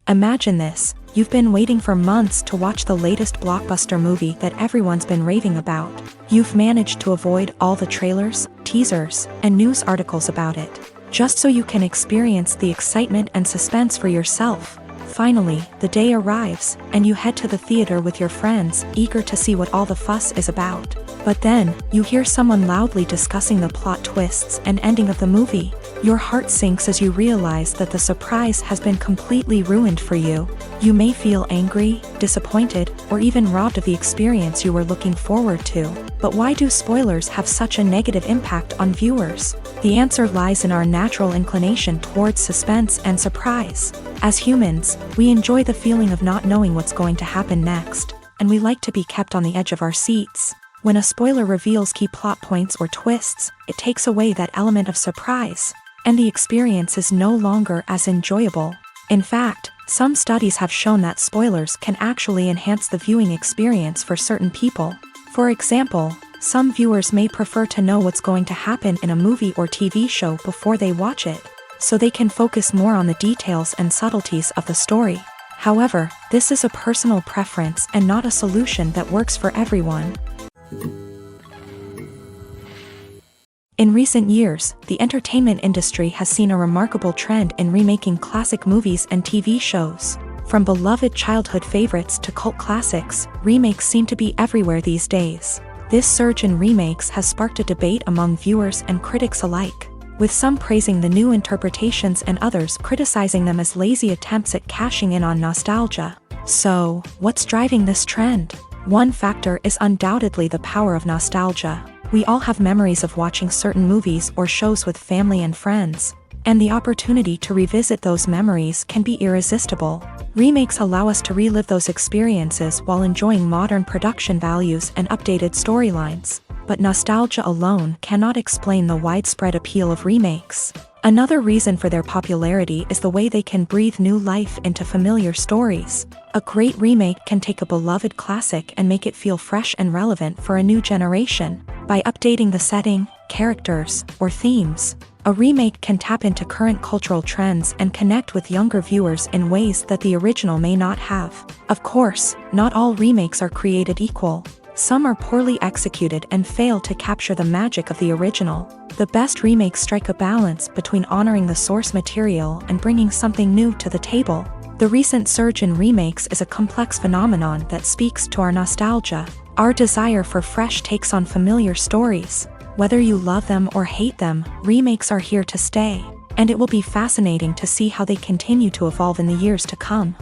Imagine this: you've been waiting for months to watch the latest blockbuster movie that everyone's been raving about. You've managed to avoid all the trailers, teasers, and news articles about it, just so you can experience the excitement and suspense for yourself. Finally, the day arrives, and you head to the theater with your friends, eager to see what all the fuss is about. But then, you hear someone loudly discussing the plot twists and ending of the movie. Your heart sinks as you realize that the surprise has been completely ruined for you. You may feel angry, disappointed, or even robbed of the experience you were looking forward to. But why do spoilers have such a negative impact on viewers? The answer lies in our natural inclination towards suspense and surprise. As humans, we enjoy the feeling of not knowing what's going to happen next, and we like to be kept on the edge of our seats. When a spoiler reveals key plot points or twists, it takes away that element of surprise, and the experience is no longer as enjoyable. In fact, some studies have shown that spoilers can actually enhance the viewing experience for certain people. For example, some viewers may prefer to know what's going to happen in a movie or TV show before they watch it, so they can focus more on the details and subtleties of the story. However, this is a personal preference and not a solution that works for everyone. In recent years, the entertainment industry has seen a remarkable trend in remaking classic movies and TV shows. From beloved childhood favorites to cult classics, remakes seem to be everywhere these days. This surge in remakes has sparked a debate among viewers and critics alike, with some praising the new interpretations and others criticizing them as lazy attempts at cashing in on nostalgia. So, what's driving this trend? One factor is undoubtedly the power of nostalgia. We all have memories of watching certain movies or shows with family and friends, and the opportunity to revisit those memories can be irresistible. Remakes allow us to relive those experiences while enjoying modern production values and updated storylines. But nostalgia alone cannot explain the widespread appeal of remakes. Another reason for their popularity is the way they can breathe new life into familiar stories. A great remake can take a beloved classic and make it feel fresh and relevant for a new generation. By updating the setting, characters, or themes, a remake can tap into current cultural trends and connect with younger viewers in ways that the original may not have. Of course, not all remakes are created equal. Some are poorly executed and fail to capture the magic of the original. The best remakes strike a balance between honoring the source material and bringing something new to the table. The recent surge in remakes is a complex phenomenon that speaks to our nostalgia, our desire for fresh takes on familiar stories. Whether you love them or hate them, remakes are here to stay, and it will be fascinating to see how they continue to evolve in the years to come.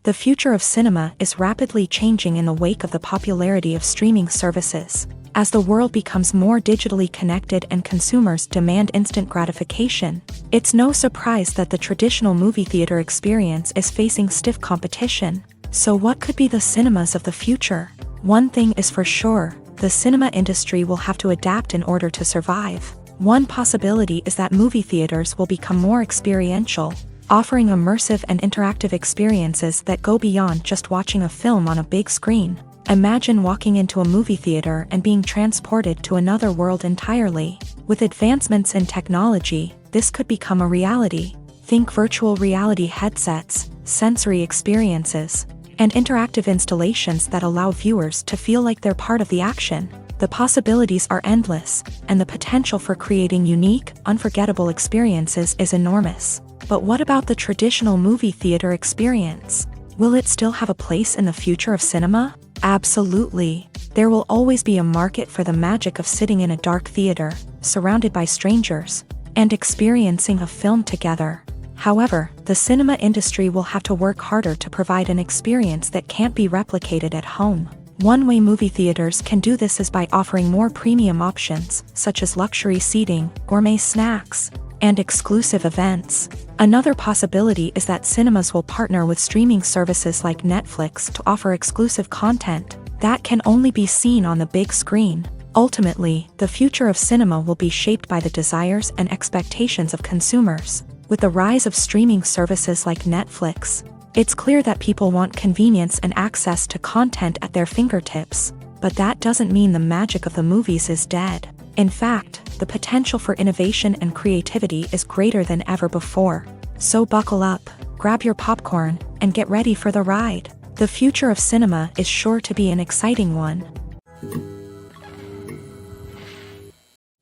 The future of cinema is rapidly changing in the wake of the popularity of streaming services. As the world becomes more digitally connected and consumers demand instant gratification, it's no surprise that the traditional movie theater experience is facing stiff competition. So what could be the cinemas of the future? One thing is for sure, the cinema industry will have to adapt in order to survive. One possibility is that movie theaters will become more experiential, offering immersive and interactive experiences that go beyond just watching a film on a big screen. Imagine walking into a movie theater and being transported to another world entirely. With advancements in technology, this could become a reality. Think virtual reality headsets, sensory experiences, and interactive installations that allow viewers to feel like they're part of the action. The possibilities are endless, and the potential for creating unique, unforgettable experiences is enormous. But what about the traditional movie theater experience? Will it still have a place in the future of cinema? Absolutely. There will always be a market for the magic of sitting in a dark theater, surrounded by strangers, and experiencing a film together. However, the cinema industry will have to work harder to provide an experience that can't be replicated at home. One way movie theaters can do this is by offering more premium options, such as luxury seating, gourmet snacks, and exclusive events. Another possibility is that cinemas will partner with streaming services like Netflix to offer exclusive content that can only be seen on the big screen. Ultimately, the future of cinema will be shaped by the desires and expectations of consumers. With the rise of streaming services like Netflix, it's clear that people want convenience and access to content at their fingertips. But that doesn't mean the magic of the movies is dead. In fact, the potential for innovation and creativity is greater than ever before. So buckle up, grab your popcorn, and get ready for the ride. The future of cinema is sure to be an exciting one.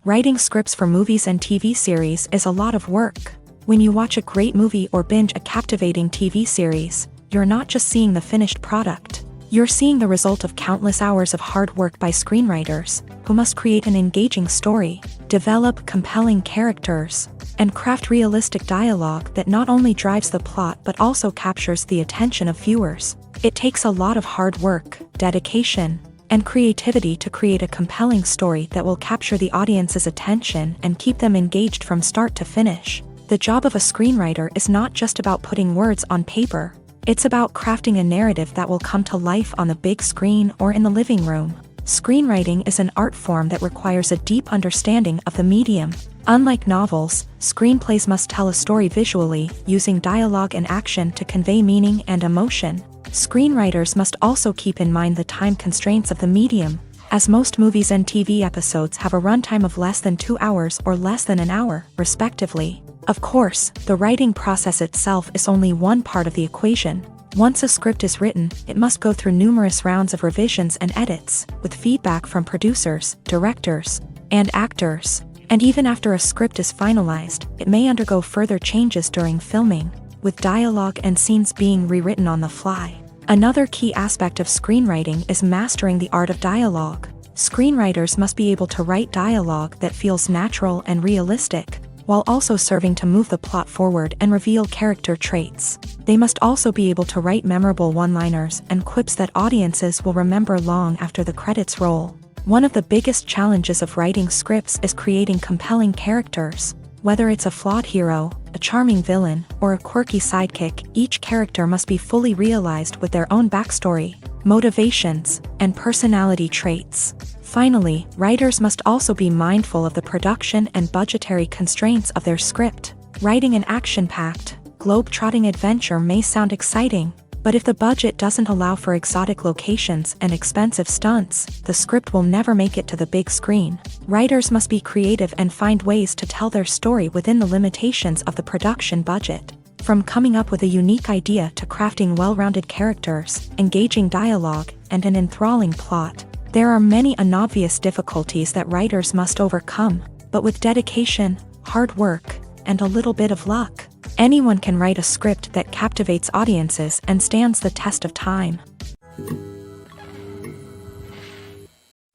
Writing scripts for movies and TV series is a lot of work. When you watch a great movie or binge a captivating TV series, you're not just seeing the finished product. You're seeing the result of countless hours of hard work by screenwriters, who must create an engaging story, develop compelling characters, and craft realistic dialogue that not only drives the plot but also captures the attention of viewers. It takes a lot of hard work, dedication, and creativity to create a compelling story that will capture the audience's attention and keep them engaged from start to finish. The job of a screenwriter is not just about putting words on paper. It's about crafting a narrative that will come to life on the big screen or in the living room. Screenwriting is an art form that requires a deep understanding of the medium. Unlike novels, screenplays must tell a story visually, using dialogue and action to convey meaning and emotion. Screenwriters must also keep in mind the time constraints of the medium, as most movies and TV episodes have a runtime of less than 2 hours or less than an hour, respectively. Of course, the writing process itself is only one part of the equation. Once a script is written, it must go through numerous rounds of revisions and edits, with feedback from producers, directors, and actors. And even after a script is finalized, it may undergo further changes during filming, with dialogue and scenes being rewritten on the fly. Another key aspect of screenwriting is mastering the art of dialogue. Screenwriters must be able to write dialogue that feels natural and realistic, while also serving to move the plot forward and reveal character traits. They must also be able to write memorable one-liners and quips that audiences will remember long after the credits roll. One of the biggest challenges of writing scripts is creating compelling characters. Whether it's a flawed hero, a charming villain, or a quirky sidekick, each character must be fully realized with their own backstory, motivations, and personality traits. Finally, writers must also be mindful of the production and budgetary constraints of their script. Writing an action-packed, globe-trotting adventure may sound exciting, but if the budget doesn't allow for exotic locations and expensive stunts, the script will never make it to the big screen. Writers must be creative and find ways to tell their story within the limitations of the production budget. From coming up with a unique idea to crafting well-rounded characters, engaging dialogue, and an enthralling plot, there are many unobvious difficulties that writers must overcome, but with dedication, hard work, and a little bit of luck, anyone can write a script that captivates audiences and stands the test of time.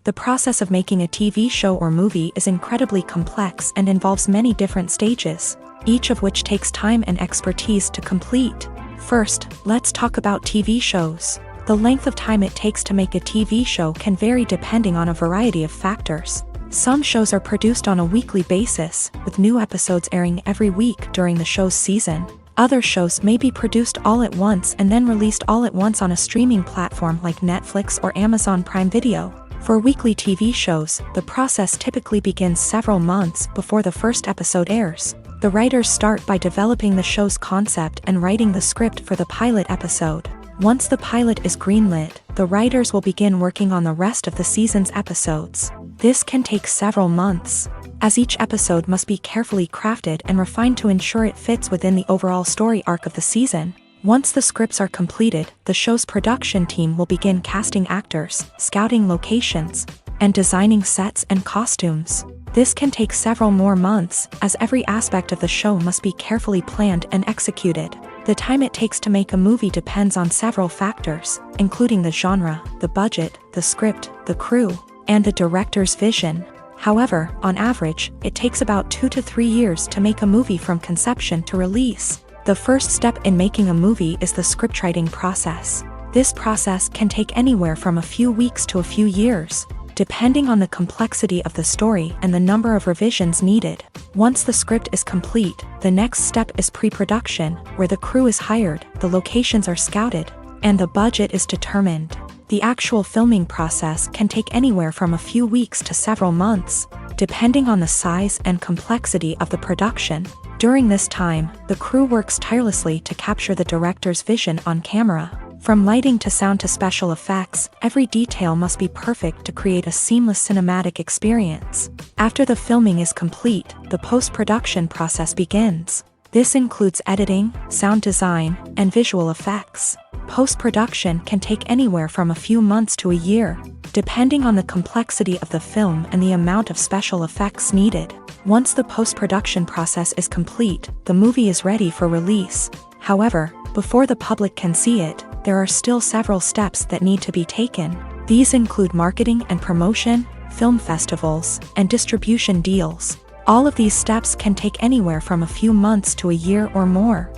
The process of making a TV show or movie is incredibly complex and involves many different stages, each of which takes time and expertise to complete. First, let's talk about TV shows. The length of time it takes to make a TV show can vary depending on a variety of factors. Some shows are produced on a weekly basis, with new episodes airing every week during the show's season. Other shows may be produced all at once and then released all at once on a streaming platform like Netflix or Amazon Prime Video. For weekly TV shows, the process typically begins several months before the first episode airs. The writers start by developing the show's concept and writing the script for the pilot episode. Once the pilot is greenlit, the writers will begin working on the rest of the season's episodes. This can take several months, as each episode must be carefully crafted and refined to ensure it fits within the overall story arc of the season. Once the scripts are completed, the show's production team will begin casting actors, scouting locations, and designing sets and costumes. This can take several more months, as every aspect of the show must be carefully planned and executed. The time it takes to make a movie depends on several factors, including the genre, the budget, the script, the crew, and the director's vision. However, on average, it takes about 2 to 3 years to make a movie from conception to release. The first step in making a movie is the scriptwriting process. This process can take anywhere from a few weeks to a few years, depending on the complexity of the story and the number of revisions needed. Once the script is complete, the next step is pre-production, where the crew is hired, the locations are scouted, and the budget is determined. The actual filming process can take anywhere from a few weeks to several months, depending on the size and complexity of the production. During this time, the crew works tirelessly to capture the director's vision on camera. From lighting to sound to special effects, every detail must be perfect to create a seamless cinematic experience. After the filming is complete, the post-production process begins. This includes editing, sound design, and visual effects. Post-production can take anywhere from a few months to a year, depending on the complexity of the film and the amount of special effects needed. Once the post-production process is complete, the movie is ready for release. However, before the public can see it, there are still several steps that need to be taken. These include marketing and promotion, film festivals, and distribution deals. All of these steps can take anywhere from a few months to a year or more.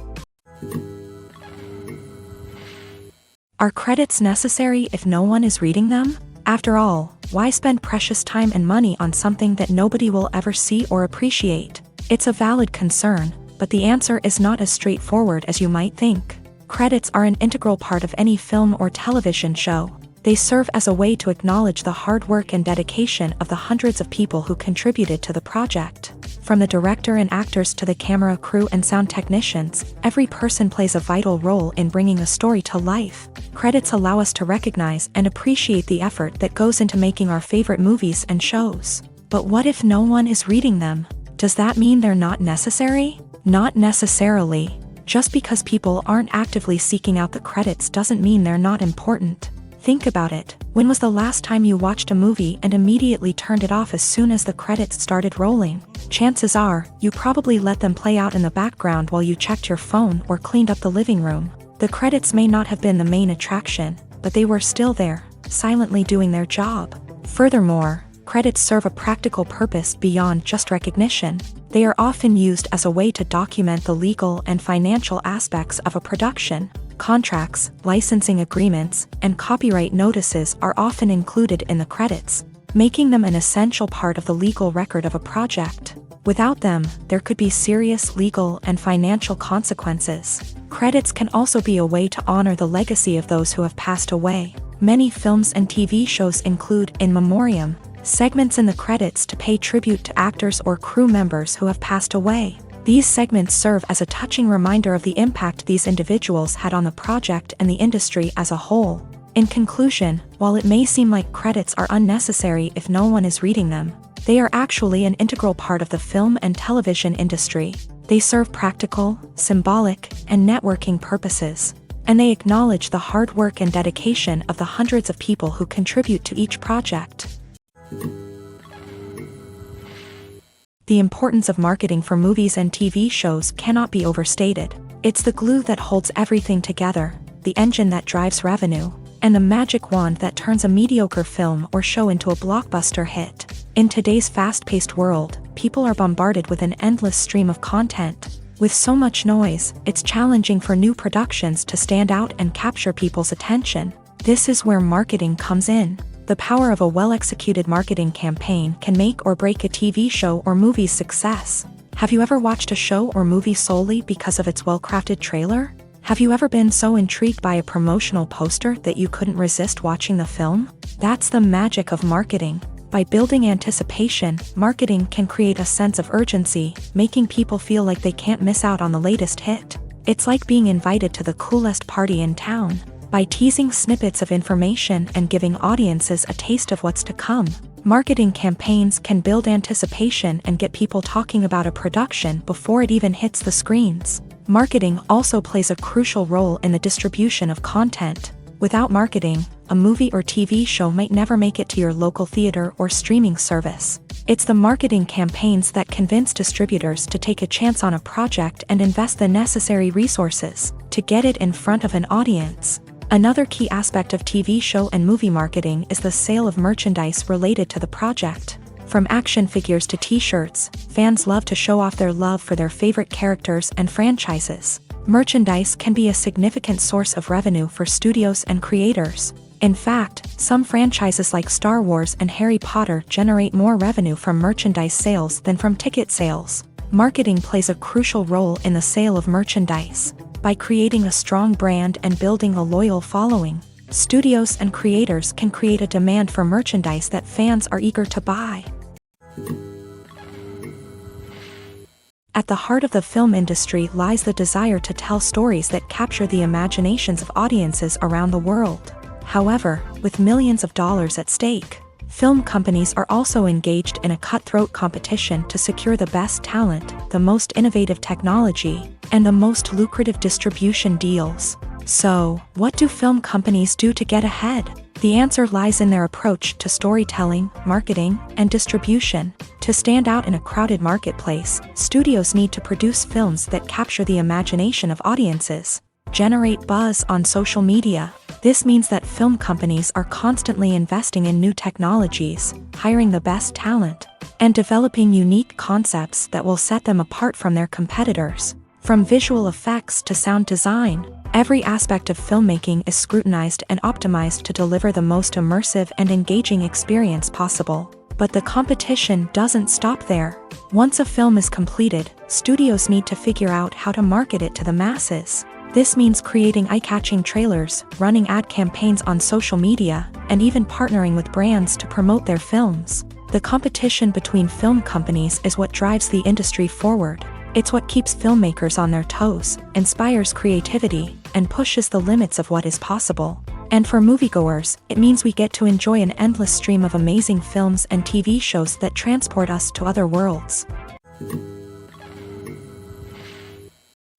Are credits necessary if no one is reading them? After all, why spend precious time and money on something that nobody will ever see or appreciate? It's a valid concern, but the answer is not as straightforward as you might think. Credits are an integral part of any film or television show. They serve as a way to acknowledge the hard work and dedication of the hundreds of people who contributed to the project. From the director and actors to the camera crew and sound technicians, every person plays a vital role in bringing a story to life. Credits allow us to recognize and appreciate the effort that goes into making our favorite movies and shows. But what if no one is reading them? Does that mean they're not necessary? Not necessarily. Just because people aren't actively seeking out the credits doesn't mean they're not important. Think about it. When was the last time you watched a movie and immediately turned it off as soon as the credits started rolling? Chances are, you probably let them play out in the background while you checked your phone or cleaned up the living room. The credits may not have been the main attraction, but they were still there, silently doing their job. Furthermore, Credits serve a practical purpose beyond just recognition. They are often used as a way to document the legal and financial aspects of a production. Contracts, licensing agreements, and copyright notices are often included in the credits, making them an essential part of the legal record of a project. Without them, there could be serious legal and financial consequences. Credits can also be a way to honor the legacy of those who have passed away. Many films and TV shows include in memoriam segments in the credits to pay tribute to actors or crew members who have passed away. These segments serve as a touching reminder of the impact these individuals had on the project and the industry as a whole. In conclusion, while it may seem like credits are unnecessary if no one is reading them, they are actually an integral part of the film and television industry. They serve practical, symbolic, and networking purposes, and they acknowledge the hard work and dedication of the hundreds of people who contribute to each project. The importance of marketing for movies and TV shows cannot be overstated. It's the glue that holds everything together, the engine that drives revenue, and the magic wand that turns a mediocre film or show into a blockbuster hit. In today's fast-paced world, people are bombarded with an endless stream of content. With so much noise, it's challenging for new productions to stand out and capture people's attention. This is where marketing comes in. The power of a well-executed marketing campaign can make or break a TV show or movie's success. Have you ever watched a show or movie solely because of its well-crafted trailer? Have you ever been so intrigued by a promotional poster that you couldn't resist watching the film? That's the magic of marketing. By building anticipation, marketing can create a sense of urgency, making people feel like they can't miss out on the latest hit. It's like being invited to the coolest party in town. By teasing snippets of information and giving audiences a taste of what's to come, marketing campaigns can build anticipation and get people talking about a production before it even hits the screens. Marketing also plays a crucial role in the distribution of content. Without marketing, a movie or TV show might never make it to your local theater or streaming service. It's the marketing campaigns that convince distributors to take a chance on a project and invest the necessary resources to get it in front of an audience. Another key aspect of TV show and movie marketing is the sale of merchandise related to the project. From action figures to t-shirts, fans love to show off their love for their favorite characters and franchises. Merchandise can be a significant source of revenue for studios and creators. In fact, some franchises like Star Wars and Harry Potter generate more revenue from merchandise sales than from ticket sales. Marketing plays a crucial role in the sale of merchandise. By creating a strong brand and building a loyal following, studios and creators can create a demand for merchandise that fans are eager to buy. At the heart of the film industry lies the desire to tell stories that capture the imaginations of audiences around the world. However, with millions of dollars at stake, film companies are also engaged in a cutthroat competition to secure the best talent, the most innovative technology, and the most lucrative distribution deals. So, what do film companies do to get ahead? The answer lies in their approach to storytelling, marketing, and distribution. To stand out in a crowded marketplace, studios need to produce films that capture the imagination of audiences, generate buzz on social media. This means that film companies are constantly investing in new technologies, hiring the best talent, and developing unique concepts that will set them apart from their competitors. From visual effects to sound design, every aspect of filmmaking is scrutinized and optimized to deliver the most immersive and engaging experience possible. But the competition doesn't stop there. Once a film is completed, studios need to figure out how to market it to the masses. This means creating eye-catching trailers, running ad campaigns on social media, and even partnering with brands to promote their films. The competition between film companies is what drives the industry forward. It's what keeps filmmakers on their toes, inspires creativity, and pushes the limits of what is possible. And for moviegoers, it means we get to enjoy an endless stream of amazing films and TV shows that transport us to other worlds.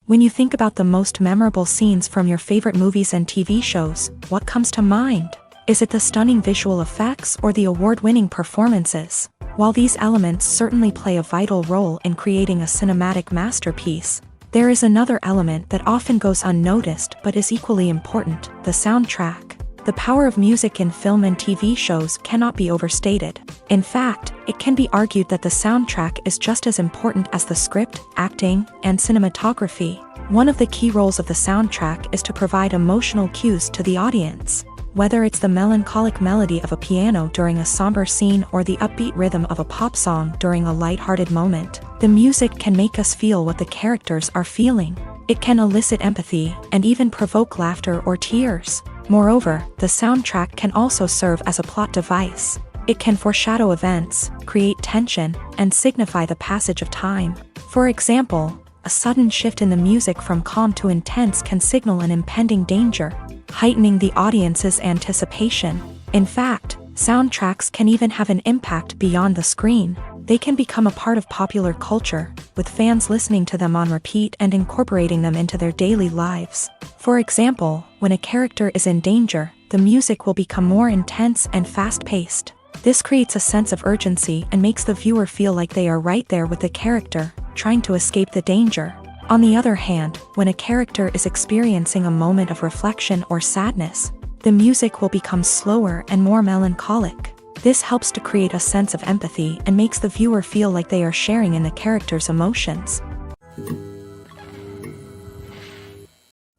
When you think about the most memorable scenes from your favorite movies and TV shows, what comes to mind? Is it the stunning visual effects or the award-winning performances? While these elements certainly play a vital role in creating a cinematic masterpiece, there is another element that often goes unnoticed but is equally important: the soundtrack. The power of music in film and TV shows cannot be overstated. In fact, it can be argued that the soundtrack is just as important as the script, acting, and cinematography. One of the key roles of the soundtrack is to provide emotional cues to the audience. Whether it's the melancholic melody of a piano during a somber scene or the upbeat rhythm of a pop song during a light-hearted moment, the music can make us feel what the characters are feeling. It can elicit empathy and even provoke laughter or tears. Moreover, the soundtrack can also serve as a plot device. It can foreshadow events, create tension, and signify the passage of time. For example, a sudden shift in the music from calm to intense can signal an impending danger, heightening the audience's anticipation. In fact, soundtracks can even have an impact beyond the screen. They can become a part of popular culture, with fans listening to them on repeat and incorporating them into their daily lives. For example, when a character is in danger, the music will become more intense and fast-paced. This creates a sense of urgency and makes the viewer feel like they are right there with the character, trying to escape the danger. On the other hand, when a character is experiencing a moment of reflection or sadness, the music will become slower and more melancholic. This helps to create a sense of empathy and makes the viewer feel like they are sharing in the character's emotions.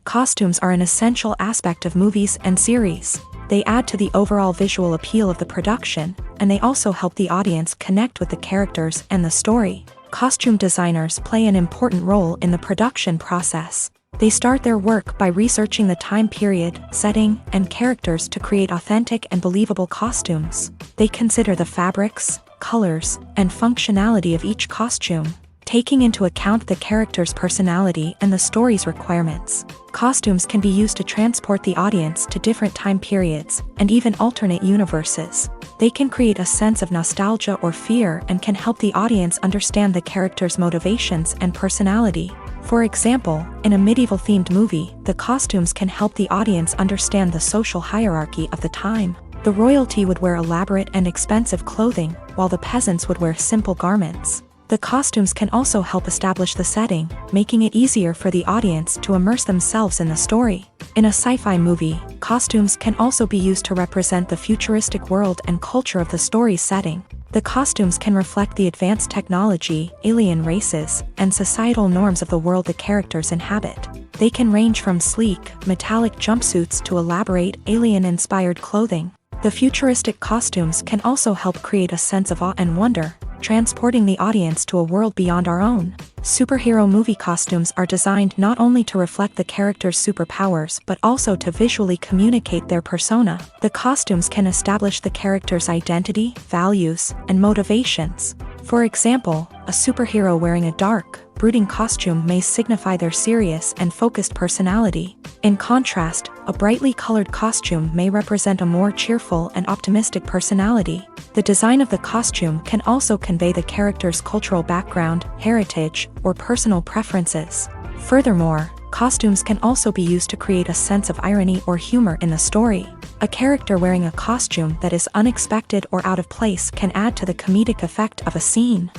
Costumes are an essential aspect of movies and series. They add to the overall visual appeal of the production, and they also help the audience connect with the characters and the story. Costume designers play an important role in the production process. They start their work by researching the time period, setting, and characters to create authentic and believable costumes. They consider the fabrics, colors, and functionality of each costume, taking into account the character's personality and the story's requirements. Costumes can be used to transport the audience to different time periods and even alternate universes. They can create a sense of nostalgia or fear and can help the audience understand the character's motivations and personality. For example, in a medieval-themed movie, the costumes can help the audience understand the social hierarchy of the time. The royalty would wear elaborate and expensive clothing, while the peasants would wear simple garments. The costumes can also help establish the setting, making it easier for the audience to immerse themselves in the story. In a sci-fi movie, costumes can also be used to represent the futuristic world and culture of the story's setting. The costumes can reflect the advanced technology, alien races, and societal norms of the world the characters inhabit. They can range from sleek, metallic jumpsuits to elaborate, alien-inspired clothing. The futuristic costumes can also help create a sense of awe and wonder, transporting the audience to a world beyond our own. Superhero movie costumes are designed not only to reflect the character's superpowers but also to visually communicate their persona. The costumes can establish the character's identity, values, and motivations. For example, a superhero wearing a dark, brooding costume may signify their serious and focused personality. In contrast, a brightly colored costume may represent a more cheerful and optimistic personality. The design of the costume can also convey the character's cultural background, heritage, or personal preferences. Furthermore, costumes can also be used to create a sense of irony or humor in the story. A character wearing a costume that is unexpected or out of place can add to the comedic effect of a scene.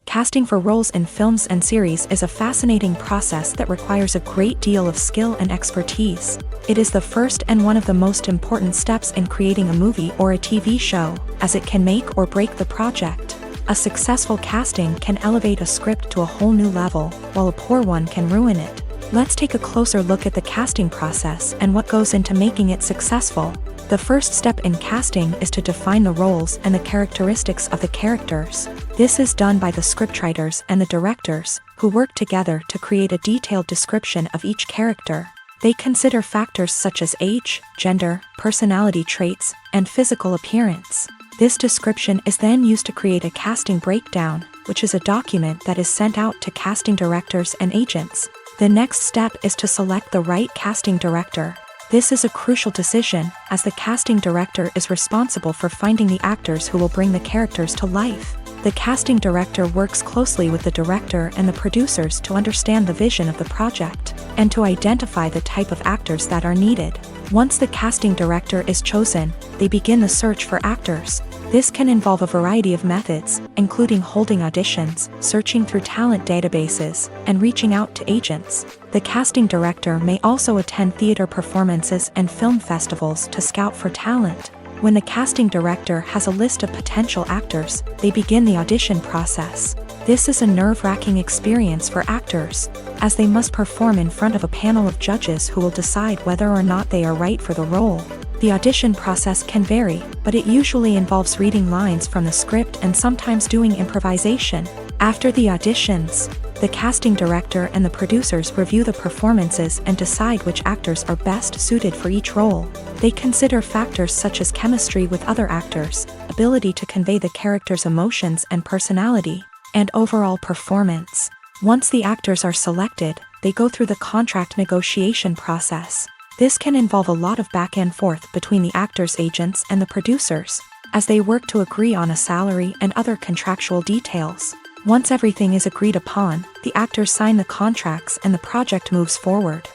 Casting for roles in films and series is a fascinating process that requires a great deal of skill and expertise. It is the first and one of the most important steps in creating a movie or a TV show, as it can make or break the project. A successful casting can elevate a script to a whole new level, while a poor one can ruin it. Let's take a closer look at the casting process and what goes into making it successful. The first step in casting is to define the roles and the characteristics of the characters. This is done by the scriptwriters and the directors, who work together to create a detailed description of each character. They consider factors such as age, gender, personality traits, and physical appearance. This description is then used to create a casting breakdown, which is a document that is sent out to casting directors and agents. The next step is to select the right casting director. This is a crucial decision, as the casting director is responsible for finding the actors who will bring the characters to life. The casting director works closely with the director and the producers to understand the vision of the project, and to identify the type of actors that are needed. Once the casting director is chosen, they begin the search for actors. This can involve a variety of methods, including holding auditions, searching through talent databases, and reaching out to agents. The casting director may also attend theater performances and film festivals to scout for talent. When the casting director has a list of potential actors, they begin the audition process. This is a nerve-wracking experience for actors, as they must perform in front of a panel of judges who will decide whether or not they are right for the role. The audition process can vary, but it usually involves reading lines from the script and sometimes doing improvisation. After the auditions, the casting director and the producers review the performances and decide which actors are best suited for each role. They consider factors such as chemistry with other actors, ability to convey the character's emotions and personality, and overall performance. Once the actors are selected, they go through the contract negotiation process. This can involve a lot of back and forth between the actors' agents and the producers, as they work to agree on a salary and other contractual details. Once everything is agreed upon, the actors sign the contracts and the project moves forward.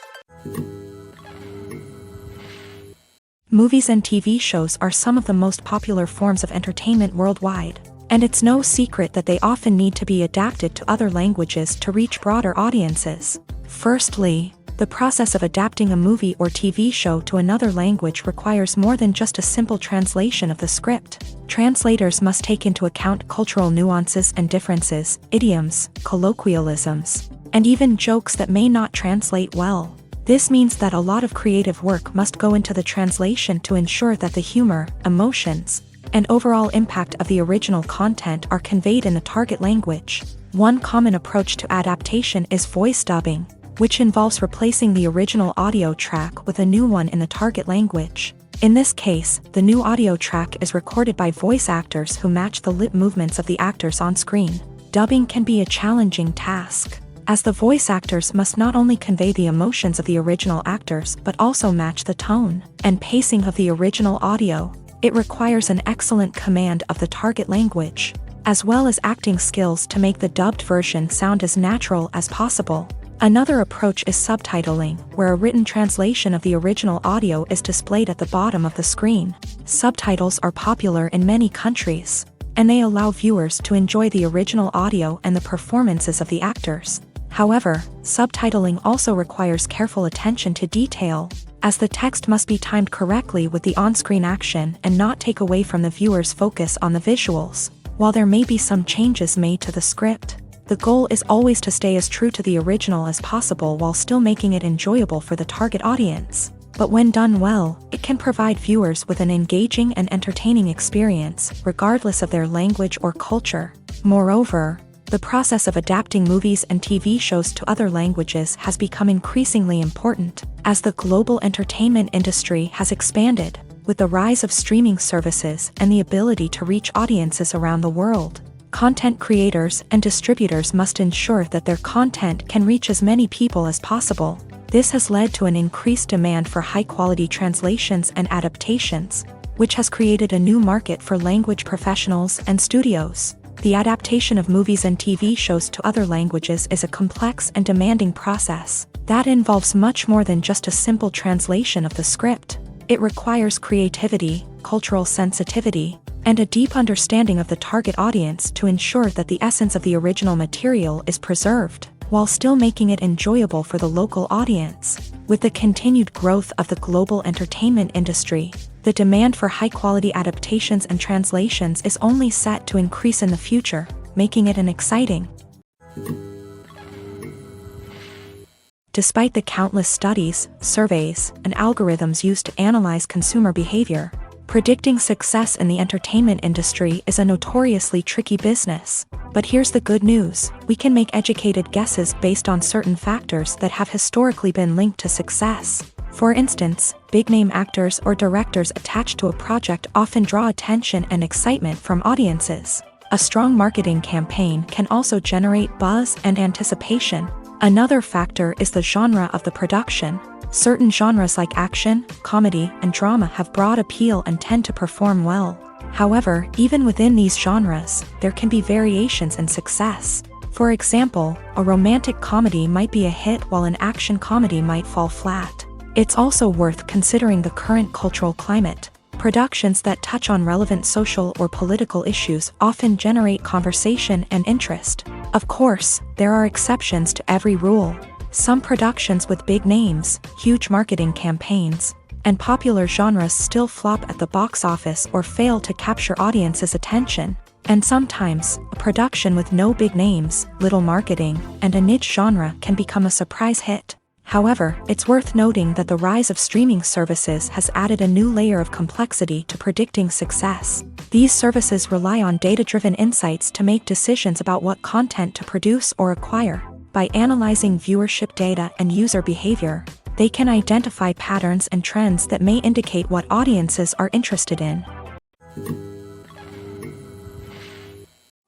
Movies and TV shows are some of the most popular forms of entertainment worldwide, and it's no secret that they often need to be adapted to other languages to reach broader audiences. Firstly, the process of adapting a movie or TV show to another language requires more than just a simple translation of the script. Translators must take into account cultural nuances and differences, idioms, colloquialisms, and even jokes that may not translate well. This means that a lot of creative work must go into the translation to ensure that the humor, emotions, and overall impact of the original content are conveyed in the target language. One common approach to adaptation is voice dubbing, which involves replacing the original audio track with a new one in the target language. In this case, the new audio track is recorded by voice actors who match the lip movements of the actors on screen. Dubbing can be a challenging task, as the voice actors must not only convey the emotions of the original actors but also match the tone and pacing of the original audio. It requires an excellent command of the target language, as well as acting skills to make the dubbed version sound as natural as possible. Another approach is subtitling, where a written translation of the original audio is displayed at the bottom of the screen. Subtitles are popular in many countries, and they allow viewers to enjoy the original audio and the performances of the actors. However, subtitling also requires careful attention to detail, as the text must be timed correctly with the on-screen action and not take away from the viewer's focus on the visuals. While there may be some changes made to the script, the goal is always to stay as true to the original as possible while still making it enjoyable for the target audience. But when done well, it can provide viewers with an engaging and entertaining experience, regardless of their language or culture. Moreover, the process of adapting movies and TV shows to other languages has become increasingly important, as the global entertainment industry has expanded, with the rise of streaming services and the ability to reach audiences around the world. Content creators and distributors must ensure that their content can reach as many people as possible. This has led to an increased demand for high-quality translations and adaptations, which has created a new market for language professionals and studios. The adaptation of movies and TV shows to other languages is a complex and demanding process that involves much more than just a simple translation of the script. It requires creativity, cultural sensitivity, and a deep understanding of the target audience to ensure that the essence of the original material is preserved, while still making it enjoyable for the local audience. With the continued growth of the global entertainment industry, the demand for high-quality adaptations and translations is only set to increase in the future, making it an exciting. Despite the countless studies, surveys, and algorithms used to analyze consumer behavior, predicting success in the entertainment industry is a notoriously tricky business. But here's the good news: we can make educated guesses based on certain factors that have historically been linked to success. For instance, big-name actors or directors attached to a project often draw attention and excitement from audiences. A strong marketing campaign can also generate buzz and anticipation. Another factor is the genre of the production. Certain genres like action, comedy, and drama have broad appeal and tend to perform well. However, even within these genres, there can be variations in success. For example, a romantic comedy might be a hit while an action comedy might fall flat. It's also worth considering the current cultural climate. Productions that touch on relevant social or political issues often generate conversation and interest. Of course, there are exceptions to every rule. Some productions with big names, huge marketing campaigns, and popular genres still flop at the box office or fail to capture audiences' attention. And sometimes, a production with no big names, little marketing, and a niche genre can become a surprise hit. However, it's worth noting that the rise of streaming services has added a new layer of complexity to predicting success. These services rely on data-driven insights to make decisions about what content to produce or acquire. By analyzing viewership data and user behavior, they can identify patterns and trends that may indicate what audiences are interested in.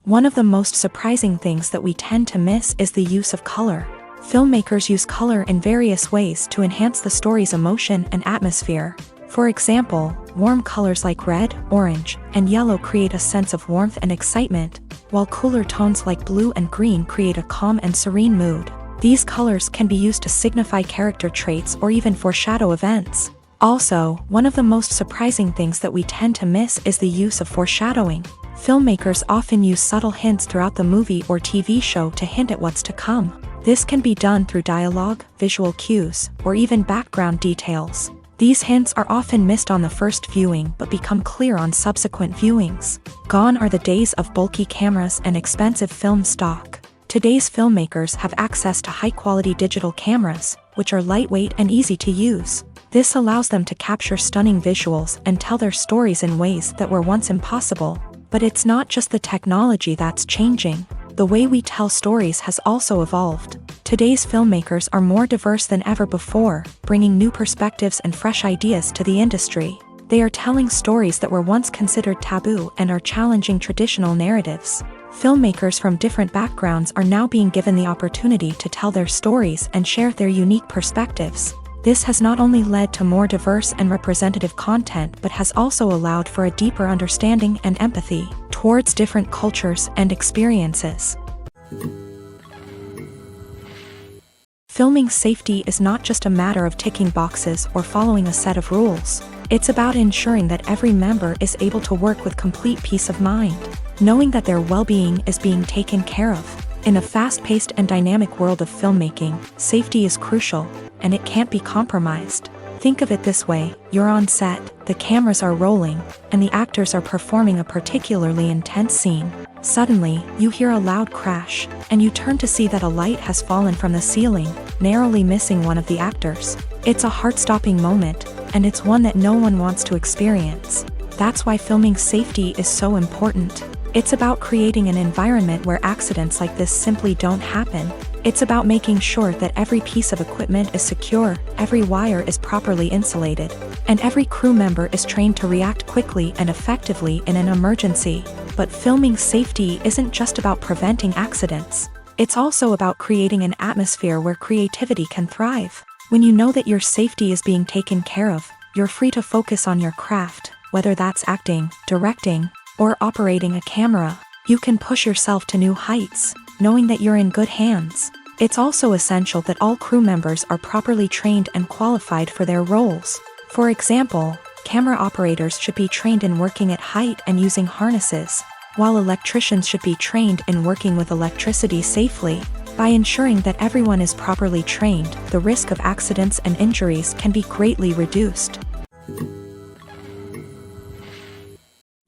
One of the most surprising things that we tend to miss is the use of color. Filmmakers use color in various ways to enhance the story's emotion and atmosphere. For example, warm colors like red, orange, and yellow create a sense of warmth and excitement, while cooler tones like blue and green create a calm and serene mood. These colors can be used to signify character traits or even foreshadow events. Also, one of the most surprising things that we tend to miss is the use of foreshadowing. Filmmakers often use subtle hints throughout the movie or TV show to hint at what's to come. This can be done through dialogue, visual cues, or even background details. These hints are often missed on the first viewing but become clear on subsequent viewings. Gone are the days of bulky cameras and expensive film stock. Today's filmmakers have access to high-quality digital cameras, which are lightweight and easy to use. This allows them to capture stunning visuals and tell their stories in ways that were once impossible. But it's not just the technology that's changing. The way we tell stories has also evolved. Today's filmmakers are more diverse than ever before, bringing new perspectives and fresh ideas to the industry. They are telling stories that were once considered taboo and are challenging traditional narratives. Filmmakers from different backgrounds are now being given the opportunity to tell their stories and share their unique perspectives. This has not only led to more diverse and representative content but has also allowed for a deeper understanding and empathy towards different cultures and experiences. Filming safety is not just a matter of ticking boxes or following a set of rules. It's about ensuring that every member is able to work with complete peace of mind, knowing that their well-being is being taken care of. In a fast-paced and dynamic world of filmmaking, safety is crucial, and it can't be compromised. Think of it this way: you're on set, the cameras are rolling, and the actors are performing a particularly intense scene. Suddenly, you hear a loud crash, and you turn to see that a light has fallen from the ceiling, narrowly missing one of the actors. It's a heart-stopping moment, and it's one that no one wants to experience. That's why filming safety is so important. It's about creating an environment where accidents like this simply don't happen. It's about making sure that every piece of equipment is secure, every wire is properly insulated, and every crew member is trained to react quickly and effectively in an emergency. But filming safety isn't just about preventing accidents. It's also about creating an atmosphere where creativity can thrive. When you know that your safety is being taken care of, you're free to focus on your craft, whether that's acting, directing, or operating a camera. You can push yourself to new heights, knowing that you're in good hands. It's also essential that all crew members are properly trained and qualified for their roles. For example, camera operators should be trained in working at height and using harnesses, while electricians should be trained in working with electricity safely. By ensuring that everyone is properly trained, the risk of accidents and injuries can be greatly reduced.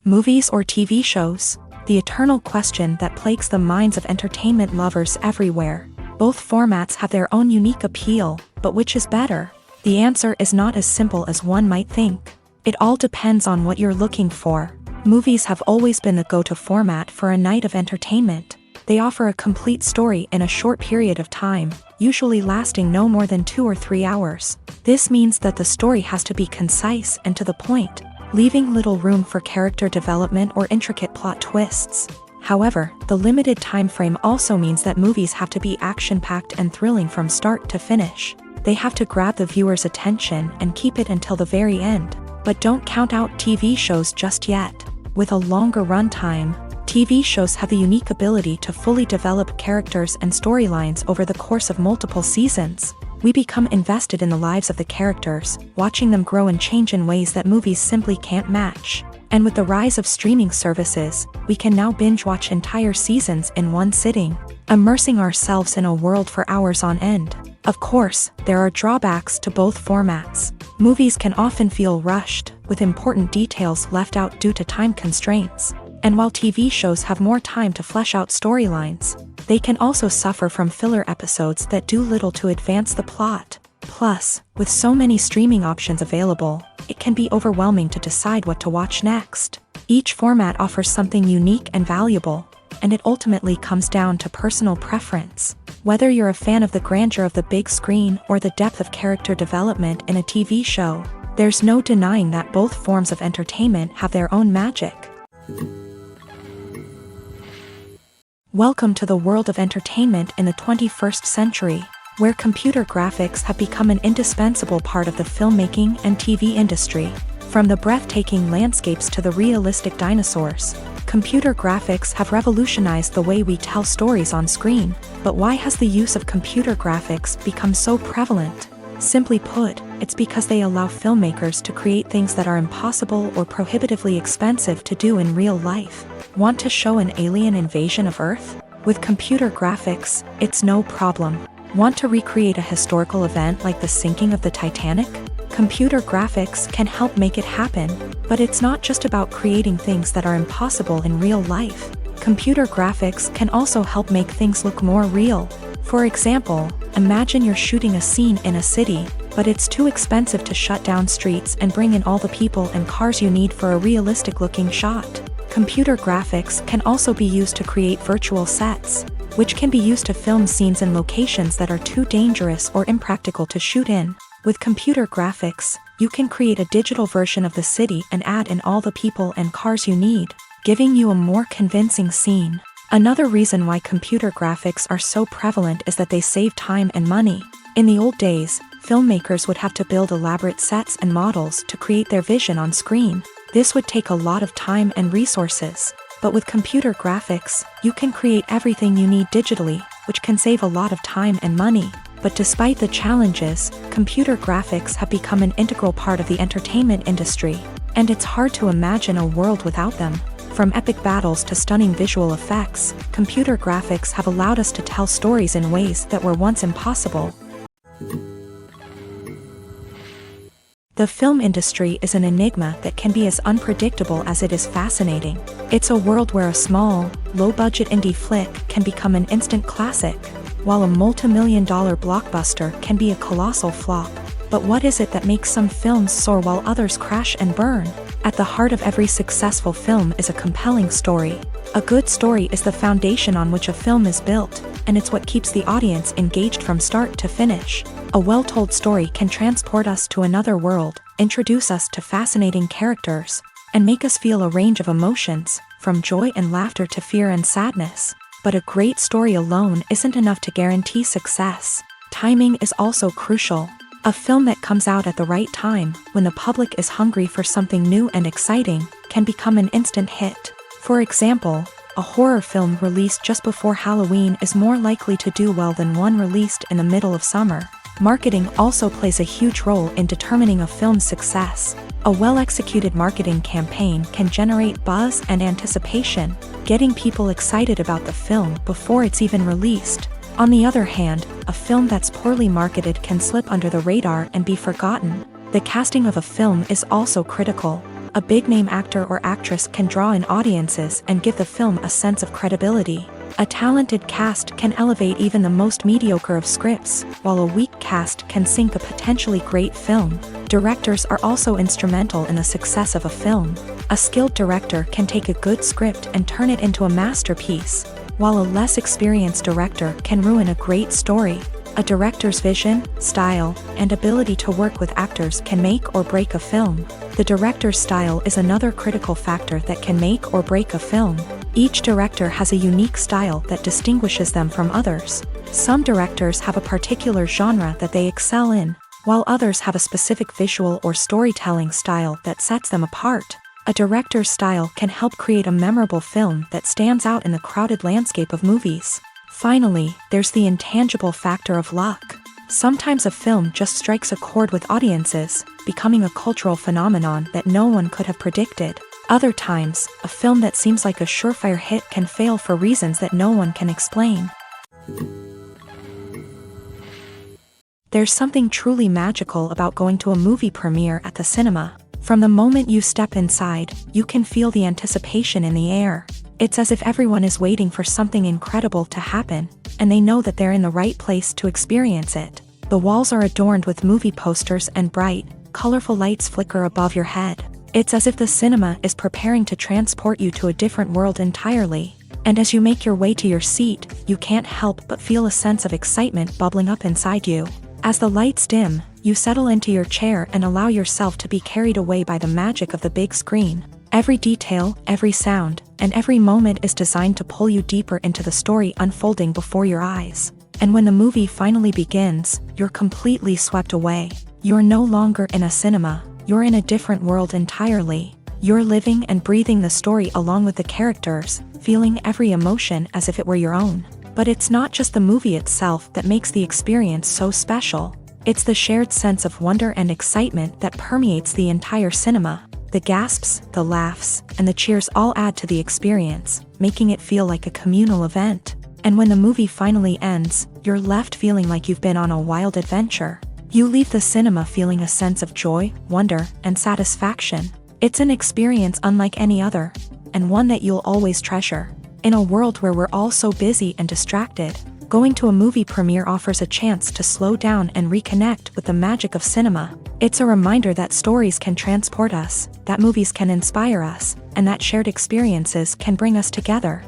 Movies or TV shows? The eternal question that plagues the minds of entertainment lovers everywhere. Both formats have their own unique appeal, but which is better? The answer is not as simple as one might think. It all depends on what you're looking for. Movies have always been the go-to format for a night of entertainment. They offer a complete story in a short period of time, usually lasting no more than 2 or 3 hours. This means that the story has to be concise and to the point, leaving little room for character development or intricate plot twists. However, the limited time frame also means that movies have to be action-packed and thrilling from start to finish. They have to grab the viewer's attention and keep it until the very end. But don't count out TV shows just yet. With a longer runtime, TV shows have the unique ability to fully develop characters and storylines over the course of multiple seasons. We become invested in the lives of the characters, watching them grow and change in ways that movies simply can't match. And with the rise of streaming services, we can now binge-watch entire seasons in one sitting, immersing ourselves in a world for hours on end. Of course, there are drawbacks to both formats. Movies can often feel rushed, with important details left out due to time constraints. And while TV shows have more time to flesh out storylines, they can also suffer from filler episodes that do little to advance the plot. Plus, with so many streaming options available, it can be overwhelming to decide what to watch next. Each format offers something unique and valuable, and it ultimately comes down to personal preference. Whether you're a fan of the grandeur of the big screen or the depth of character development in a TV show, there's no denying that both forms of entertainment have their own magic. Welcome to the world of entertainment in the 21st century, where computer graphics have become an indispensable part of the filmmaking and TV industry. From the breathtaking landscapes to the realistic dinosaurs, computer graphics have revolutionized the way we tell stories on screen. But why has the use of computer graphics become so prevalent? Simply put, it's because they allow filmmakers to create things that are impossible or prohibitively expensive to do in real life. Want to show an alien invasion of Earth? With computer graphics, it's no problem. Want to recreate a historical event like the sinking of the Titanic? Computer graphics can help make it happen, but it's not just about creating things that are impossible in real life. Computer graphics can also help make things look more real. For example, imagine you're shooting a scene in a city, but it's too expensive to shut down streets and bring in all the people and cars you need for a realistic-looking shot. Computer graphics can also be used to create virtual sets, which can be used to film scenes in locations that are too dangerous or impractical to shoot in. With computer graphics, you can create a digital version of the city and add in all the people and cars you need, giving you a more convincing scene. Another reason why computer graphics are so prevalent is that they save time and money. In the old days, filmmakers would have to build elaborate sets and models to create their vision on screen. This would take a lot of time and resources. But with computer graphics, you can create everything you need digitally, which can save a lot of time and money. But despite the challenges, computer graphics have become an integral part of the entertainment industry, and it's hard to imagine a world without them. From epic battles to stunning visual effects, computer graphics have allowed us to tell stories in ways that were once impossible. The film industry is an enigma that can be as unpredictable as it is fascinating. It's a world where a small, low-budget indie flick can become an instant classic, while a multi-million-dollar blockbuster can be a colossal flop. But what is it that makes some films soar while others crash and burn? At the heart of every successful film is a compelling story. A good story is the foundation on which a film is built, and it's what keeps the audience engaged from start to finish. A well-told story can transport us to another world, introduce us to fascinating characters, and make us feel a range of emotions, from joy and laughter to fear and sadness. But a great story alone isn't enough to guarantee success. Timing is also crucial. A film that comes out at the right time, when the public is hungry for something new and exciting, can become an instant hit. For example, a horror film released just before Halloween is more likely to do well than one released in the middle of summer. Marketing also plays a huge role in determining a film's success. A well-executed marketing campaign can generate buzz and anticipation, getting people excited about the film before it's even released. On the other hand, a film that's poorly marketed can slip under the radar and be forgotten. The casting of a film is also critical. A big-name actor or actress can draw in audiences and give the film a sense of credibility. A talented cast can elevate even the most mediocre of scripts, while a weak cast can sink a potentially great film. Directors are also instrumental in the success of a film. A skilled director can take a good script and turn it into a masterpiece, while a less experienced director can ruin a great story. A director's vision, style, and ability to work with actors can make or break a film. The director's style is another critical factor that can make or break a film. Each director has a unique style that distinguishes them from others. Some directors have a particular genre that they excel in, while others have a specific visual or storytelling style that sets them apart. A director's style can help create a memorable film that stands out in the crowded landscape of movies. Finally, there's the intangible factor of luck. Sometimes a film just strikes a chord with audiences, becoming a cultural phenomenon that no one could have predicted. Other times, a film that seems like a surefire hit can fail for reasons that no one can explain. There's something truly magical about going to a movie premiere at the cinema. From the moment you step inside, you can feel the anticipation in the air. It's as if everyone is waiting for something incredible to happen, and they know that they're in the right place to experience it. The walls are adorned with movie posters and bright, colorful lights flicker above your head. It's as if the cinema is preparing to transport you to a different world entirely. And as you make your way to your seat, you can't help but feel a sense of excitement bubbling up inside you. As the lights dim, you settle into your chair and allow yourself to be carried away by the magic of the big screen. Every detail, every sound, and every moment is designed to pull you deeper into the story unfolding before your eyes. And when the movie finally begins, you're completely swept away. You're no longer in a cinema, you're in a different world entirely. You're living and breathing the story along with the characters, feeling every emotion as if it were your own. But it's not just the movie itself that makes the experience so special. It's the shared sense of wonder and excitement that permeates the entire cinema. The gasps, the laughs, and the cheers all add to the experience, making it feel like a communal event. And when the movie finally ends, you're left feeling like you've been on a wild adventure. You leave the cinema feeling a sense of joy, wonder, and satisfaction. It's an experience unlike any other, and one that you'll always treasure. In a world where we're all so busy and distracted, going to a movie premiere offers a chance to slow down and reconnect with the magic of cinema. It's a reminder that stories can transport us, that movies can inspire us, and that shared experiences can bring us together.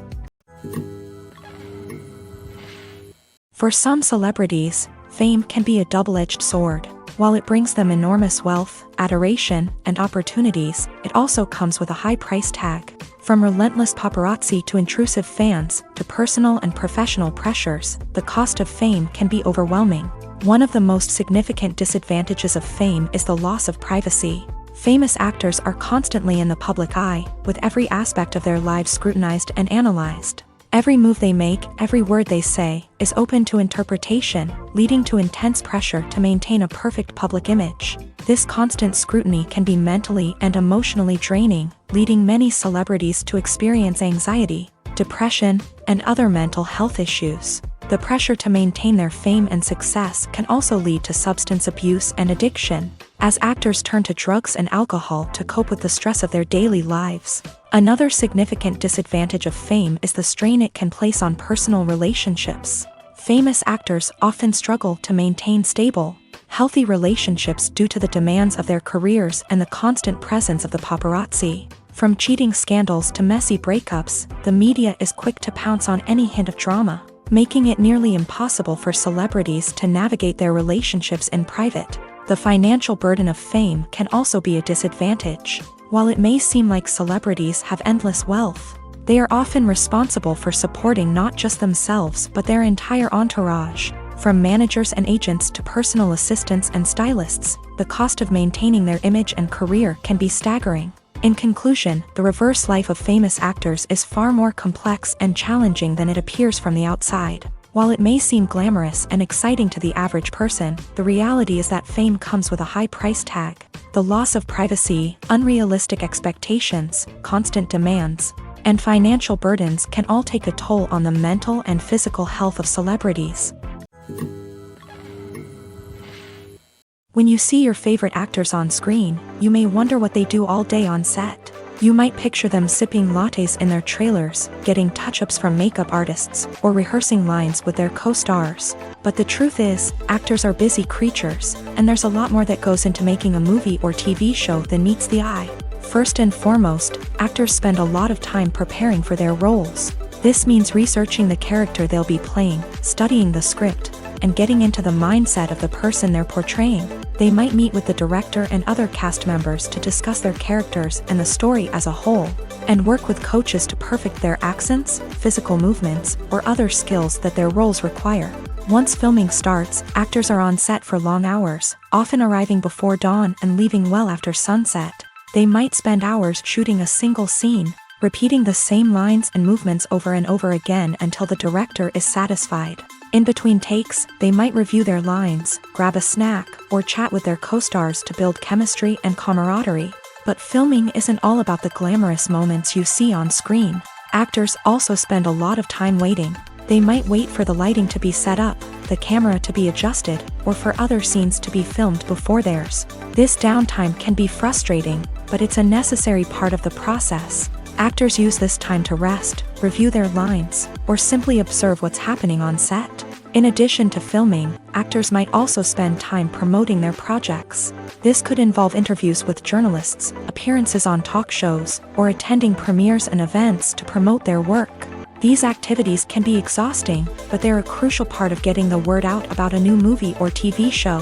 For some celebrities, fame can be a double-edged sword. While it brings them enormous wealth, adoration, and opportunities, it also comes with a high price tag. From relentless paparazzi to intrusive fans, to personal and professional pressures, the cost of fame can be overwhelming. One of the most significant disadvantages of fame is the loss of privacy. Famous actors are constantly in the public eye, with every aspect of their lives scrutinized and analyzed. Every move they make, every word they say, is open to interpretation, leading to intense pressure to maintain a perfect public image. This constant scrutiny can be mentally and emotionally draining, leading many celebrities to experience anxiety, depression, and other mental health issues. The pressure to maintain their fame and success can also lead to substance abuse and addiction, as actors turn to drugs and alcohol to cope with the stress of their daily lives. Another significant disadvantage of fame is the strain it can place on personal relationships. Famous actors often struggle to maintain stable, healthy relationships due to the demands of their careers and the constant presence of the paparazzi. From cheating scandals to messy breakups, the media is quick to pounce on any hint of drama, making it nearly impossible for celebrities to navigate their relationships in private. The financial burden of fame can also be a disadvantage. While it may seem like celebrities have endless wealth, they are often responsible for supporting not just themselves but their entire entourage. From managers and agents to personal assistants and stylists, the cost of maintaining their image and career can be staggering. In conclusion, the reverse life of famous actors is far more complex and challenging than it appears from the outside. While it may seem glamorous and exciting to the average person, the reality is that fame comes with a high price tag. The loss of privacy, unrealistic expectations, constant demands, and financial burdens can all take a toll on the mental and physical health of celebrities. When you see your favorite actors on screen, you may wonder what they do all day on set. You might picture them sipping lattes in their trailers, getting touch-ups from makeup artists, or rehearsing lines with their co-stars. But the truth is, actors are busy creatures, and there's a lot more that goes into making a movie or TV show than meets the eye. First and foremost, actors spend a lot of time preparing for their roles. This means researching the character they'll be playing, studying the script, and getting into the mindset of the person they're portraying. They might meet with the director and other cast members to discuss their characters and the story as a whole, and work with coaches to perfect their accents, physical movements, or other skills that their roles require. Once filming starts, actors are on set for long hours, often arriving before dawn and leaving well after sunset. They might spend hours shooting a single scene, repeating the same lines and movements over and over again until the director is satisfied. In between takes, they might review their lines, grab a snack, or chat with their co-stars to build chemistry and camaraderie. But filming isn't all about the glamorous moments you see on screen. Actors also spend a lot of time waiting. They might wait for the lighting to be set up, the camera to be adjusted, or for other scenes to be filmed before theirs. This downtime can be frustrating, but it's a necessary part of the process. Actors use this time to rest, review their lines, or simply observe what's happening on set. In addition to filming, actors might also spend time promoting their projects. This could involve interviews with journalists, appearances on talk shows, or attending premieres and events to promote their work. These activities can be exhausting, but they're a crucial part of getting the word out about a new movie or TV show.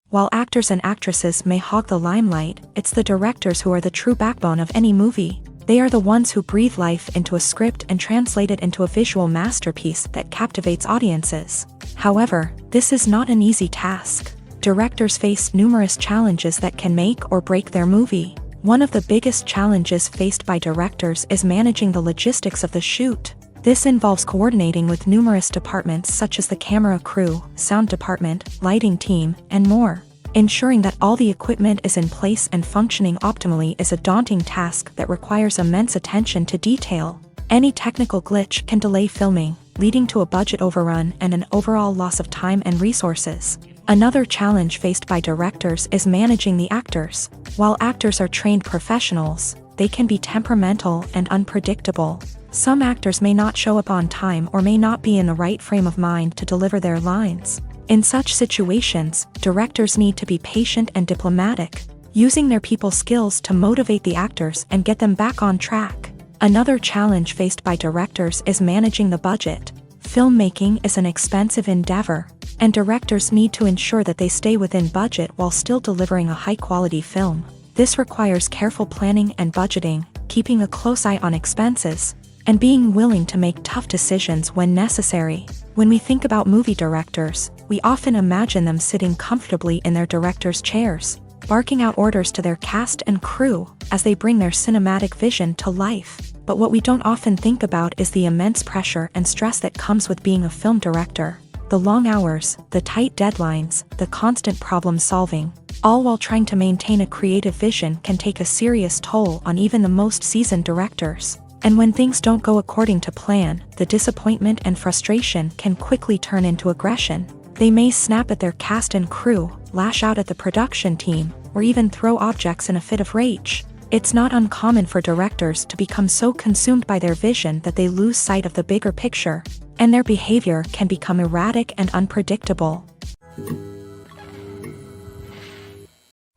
While actors and actresses may hog the limelight, it's the directors who are the true backbone of any movie. They are the ones who breathe life into a script and translate it into a visual masterpiece that captivates audiences. However, this is not an easy task. Directors face numerous challenges that can make or break their movie. One of the biggest challenges faced by directors is managing the logistics of the shoot. This involves coordinating with numerous departments such as the camera crew, sound department, lighting team, and more. Ensuring that all the equipment is in place and functioning optimally is a daunting task that requires immense attention to detail. Any technical glitch can delay filming, leading to a budget overrun and an overall loss of time and resources. Another challenge faced by directors is managing the actors. While actors are trained professionals, they can be temperamental and unpredictable. Some actors may not show up on time or may not be in the right frame of mind to deliver their lines. In such situations, directors need to be patient and diplomatic, using their people skills to motivate the actors and get them back on track. Another challenge faced by directors is managing the budget. Filmmaking is an expensive endeavor, and directors need to ensure that they stay within budget while still delivering a high-quality film. This requires careful planning and budgeting, keeping a close eye on expenses, and being willing to make tough decisions when necessary. When we think about movie directors, we often imagine them sitting comfortably in their director's chairs, barking out orders to their cast and crew as they bring their cinematic vision to life. But what we don't often think about is the immense pressure and stress that comes with being a film director. The long hours, the tight deadlines, the constant problem solving, all while trying to maintain a creative vision can take a serious toll on even the most seasoned directors. And when things don't go according to plan, the disappointment and frustration can quickly turn into aggression. They may snap at their cast and crew, lash out at the production team, or even throw objects in a fit of rage. It's not uncommon for directors to become so consumed by their vision that they lose sight of the bigger picture, and their behavior can become erratic and unpredictable.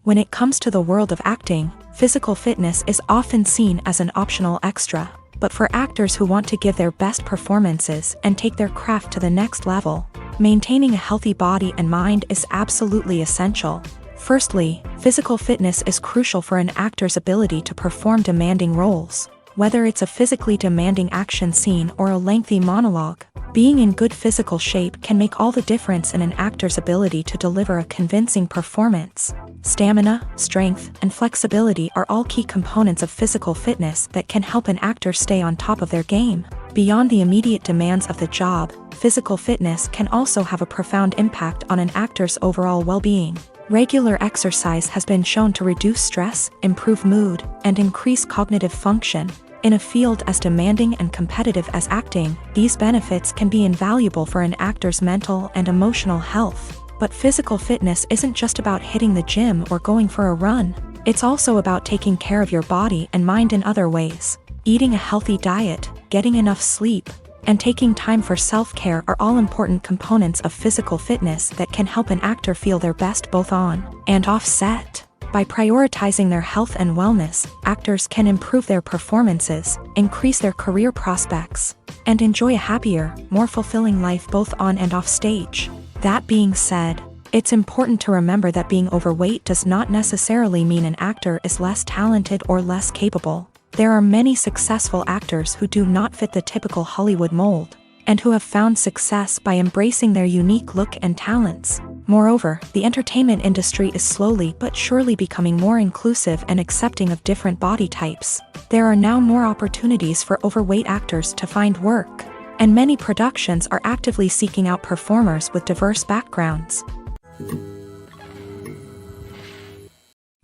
When it comes to the world of acting, physical fitness is often seen as an optional extra. But for actors who want to give their best performances and take their craft to the next level, maintaining a healthy body and mind is absolutely essential. Firstly, physical fitness is crucial for an actor's ability to perform demanding roles. Whether it's a physically demanding action scene or a lengthy monologue, being in good physical shape can make all the difference in an actor's ability to deliver a convincing performance. Stamina, strength, and flexibility are all key components of physical fitness that can help an actor stay on top of their game. Beyond the immediate demands of the job, physical fitness can also have a profound impact on an actor's overall well-being. Regular exercise has been shown to reduce stress, improve mood, and increase cognitive function. In a field as demanding and competitive as acting, these benefits can be invaluable for an actor's mental and emotional health. But physical fitness isn't just about hitting the gym or going for a run. It's also about taking care of your body and mind in other ways. Eating a healthy diet, getting enough sleep, and taking time for self-care are all important components of physical fitness that can help an actor feel their best both on and off set. By prioritizing their health and wellness, actors can improve their performances, increase their career prospects, and enjoy a happier, more fulfilling life both on and off stage. That being said, it's important to remember that being overweight does not necessarily mean an actor is less talented or less capable. There are many successful actors who do not fit the typical Hollywood mold, and who have found success by embracing their unique look and talents. Moreover, the entertainment industry is slowly but surely becoming more inclusive and accepting of different body types. There are now more opportunities for overweight actors to find work, and many productions are actively seeking out performers with diverse backgrounds.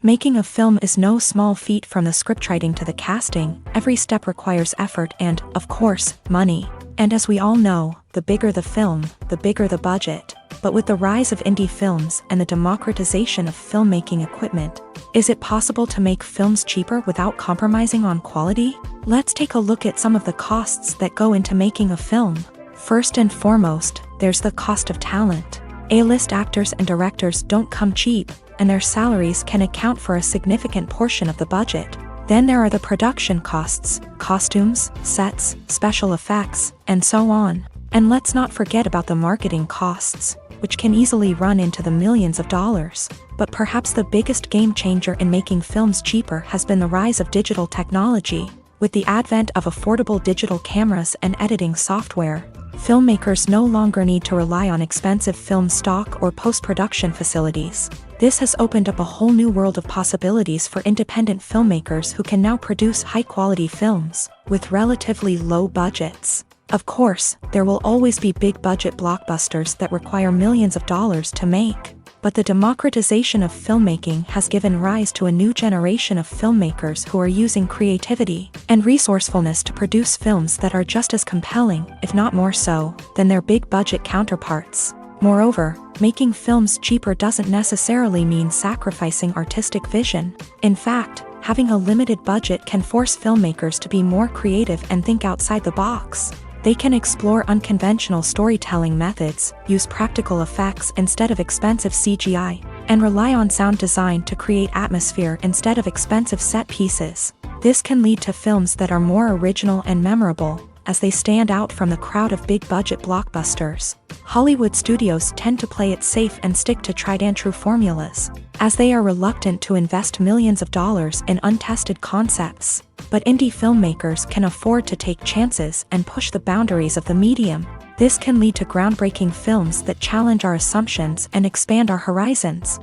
Making a film is no small feat. From the scriptwriting to the casting, every step requires effort and, of course, money. And as we all know, the bigger the film, the bigger the budget. But with the rise of indie films and the democratization of filmmaking equipment, is it possible to make films cheaper without compromising on quality? Let's take a look at some of the costs that go into making a film. First and foremost, there's the cost of talent. A-list actors and directors don't come cheap, and their salaries can account for a significant portion of the budget. Then there are the production costs, costumes, sets, special effects, and so on. And let's not forget about the marketing costs, which can easily run into the millions of dollars. But perhaps the biggest game changer in making films cheaper has been the rise of digital technology. With the advent of affordable digital cameras and editing software, filmmakers no longer need to rely on expensive film stock or post-production facilities. This has opened up a whole new world of possibilities for independent filmmakers who can now produce high-quality films with relatively low budgets. Of course, there will always be big-budget blockbusters that require millions of dollars to make. But the democratization of filmmaking has given rise to a new generation of filmmakers who are using creativity and resourcefulness to produce films that are just as compelling, if not more so, than their big-budget counterparts. Moreover, making films cheaper doesn't necessarily mean sacrificing artistic vision. In fact, having a limited budget can force filmmakers to be more creative and think outside the box. They can explore unconventional storytelling methods, use practical effects instead of expensive CGI, and rely on sound design to create atmosphere instead of expensive set pieces. This can lead to films that are more original and memorable, as they stand out from the crowd of big-budget blockbusters. Hollywood studios tend to play it safe and stick to tried-and-true formulas, as they are reluctant to invest millions of dollars in untested concepts. But indie filmmakers can afford to take chances and push the boundaries of the medium. This can lead to groundbreaking films that challenge our assumptions and expand our horizons.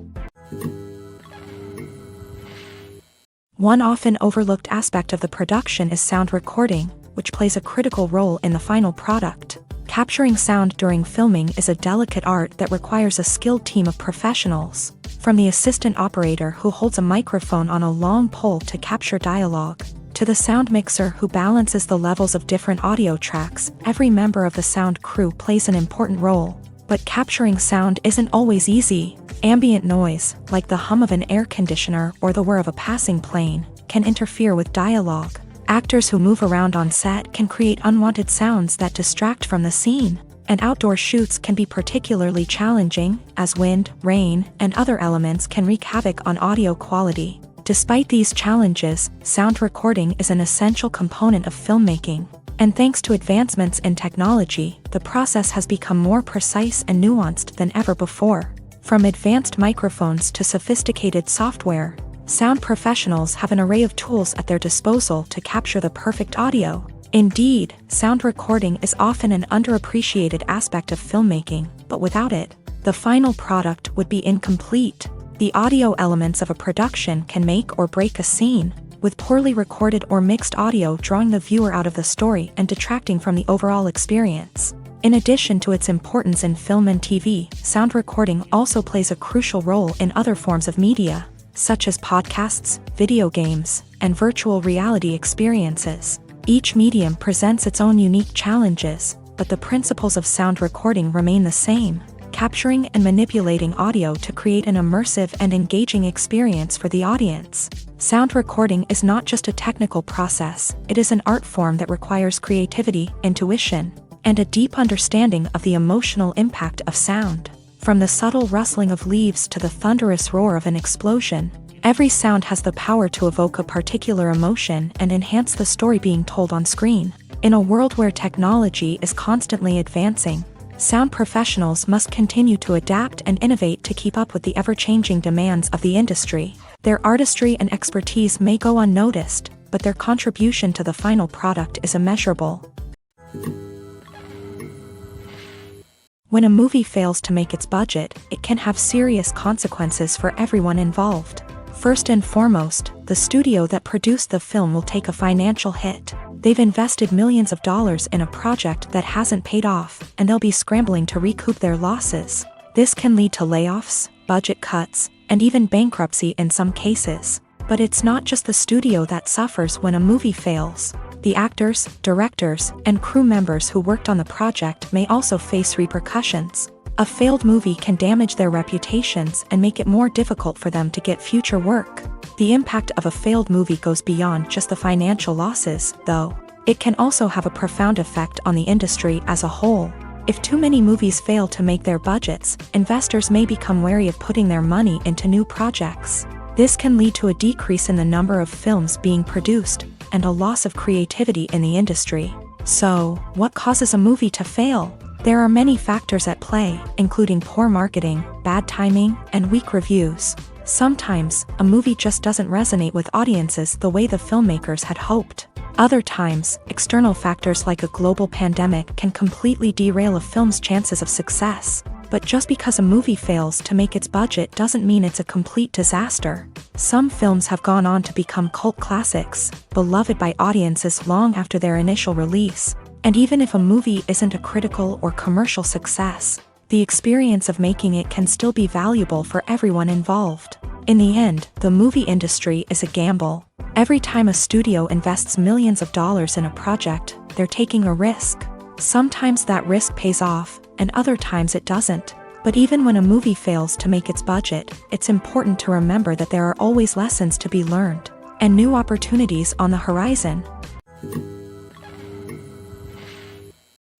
One often overlooked aspect of the production is sound recording, which plays a critical role in the final product. Capturing sound during filming is a delicate art that requires a skilled team of professionals. From the assistant operator who holds a microphone on a long pole to capture dialogue, to the sound mixer who balances the levels of different audio tracks, every member of the sound crew plays an important role. But capturing sound isn't always easy. Ambient noise, like the hum of an air conditioner or the whir of a passing plane, can interfere with dialogue. Actors who move around on set can create unwanted sounds that distract from the scene. And outdoor shoots can be particularly challenging, as wind, rain, and other elements can wreak havoc on audio quality. Despite these challenges, sound recording is an essential component of filmmaking. And thanks to advancements in technology, the process has become more precise and nuanced than ever before. From advanced microphones to sophisticated software, sound professionals have an array of tools at their disposal to capture the perfect audio. Indeed, sound recording is often an underappreciated aspect of filmmaking, but without it, the final product would be incomplete. The audio elements of a production can make or break a scene, with poorly recorded or mixed audio drawing the viewer out of the story and detracting from the overall experience. In addition to its importance in film and TV, sound recording also plays a crucial role in other forms of media, such as podcasts, video games, and virtual reality experiences. Each medium presents its own unique challenges, but the principles of sound recording remain the same: capturing and manipulating audio to create an immersive and engaging experience for the audience. Sound recording is not just a technical process, it is an art form that requires creativity, intuition, and a deep understanding of the emotional impact of sound. From the subtle rustling of leaves to the thunderous roar of an explosion, every sound has the power to evoke a particular emotion and enhance the story being told on screen. In a world where technology is constantly advancing, sound professionals must continue to adapt and innovate to keep up with the ever-changing demands of the industry. Their artistry and expertise may go unnoticed, but their contribution to the final product is immeasurable. When a movie fails to make its budget, it can have serious consequences for everyone involved. First and foremost, the studio that produced the film will take a financial hit. They've invested millions of dollars in a project that hasn't paid off, and they'll be scrambling to recoup their losses. This can lead to layoffs, budget cuts, and even bankruptcy in some cases. But it's not just the studio that suffers when a movie fails. The actors, directors, and crew members who worked on the project may also face repercussions. A failed movie can damage their reputations and make it more difficult for them to get future work. The impact of a failed movie goes beyond just the financial losses, though. It can also have a profound effect on the industry as a whole. If too many movies fail to make their budgets, investors may become wary of putting their money into new projects. This can lead to a decrease in the number of films being produced, and a loss of creativity in the industry. So, what causes a movie to fail? There are many factors at play, including poor marketing, bad timing, and weak reviews. Sometimes, a movie just doesn't resonate with audiences the way the filmmakers had hoped. Other times, external factors like a global pandemic can completely derail a film's chances of success. But just because a movie fails to make its budget doesn't mean it's a complete disaster. Some films have gone on to become cult classics, beloved by audiences long after their initial release. And even if a movie isn't a critical or commercial success, the experience of making it can still be valuable for everyone involved. In the end, the movie industry is a gamble. Every time a studio invests millions of dollars in a project, they're taking a risk. Sometimes that risk pays off, and other times it doesn't. But even when a movie fails to make its budget, it's important to remember that there are always lessons to be learned, and new opportunities on the horizon.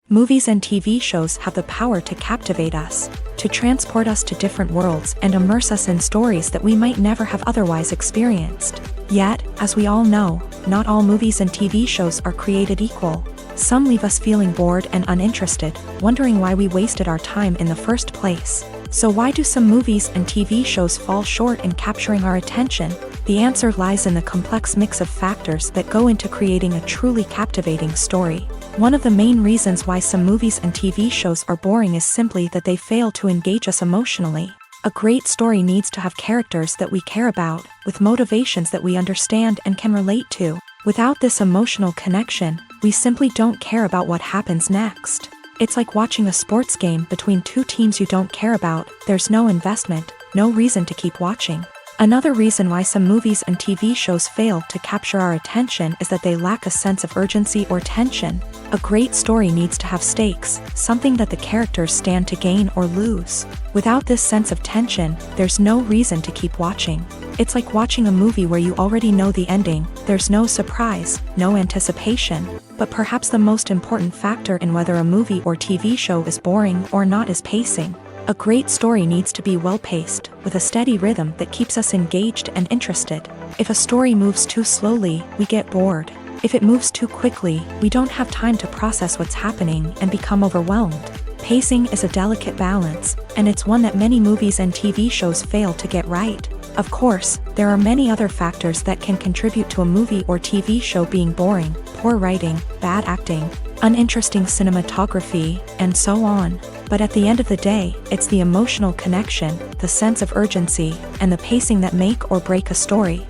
Movies and TV shows have the power to captivate us, to transport us to different worlds and immerse us in stories that we might never have otherwise experienced. Yet, as we all know, not all movies and TV shows are created equal. Some leave us feeling bored and uninterested, wondering why we wasted our time in the first place. So why do some movies and TV shows fall short in capturing our attention? The answer lies in the complex mix of factors that go into creating a truly captivating story. One of the main reasons why some movies and TV shows are boring is simply that they fail to engage us emotionally. A great story needs to have characters that we care about, with motivations that we understand and can relate to. Without this emotional connection, we simply don't care about what happens next. It's like watching a sports game between two teams you don't care about. There's no investment, no reason to keep watching. Another reason why some movies and TV shows fail to capture our attention is that they lack a sense of urgency or tension. A great story needs to have stakes, something that the characters stand to gain or lose. Without this sense of tension, there's no reason to keep watching. It's like watching a movie where you already know the ending. There's no surprise, no anticipation. But perhaps the most important factor in whether a movie or TV show is boring or not is pacing. A great story needs to be well-paced, with a steady rhythm that keeps us engaged and interested. If a story moves too slowly, we get bored. If it moves too quickly, we don't have time to process what's happening and become overwhelmed. Pacing is a delicate balance, and it's one that many movies and TV shows fail to get right. Of course, there are many other factors that can contribute to a movie or TV show being boring: poor writing, bad acting, uninteresting cinematography, and so on. But at the end of the day, it's the emotional connection, the sense of urgency, and the pacing that make or break a story.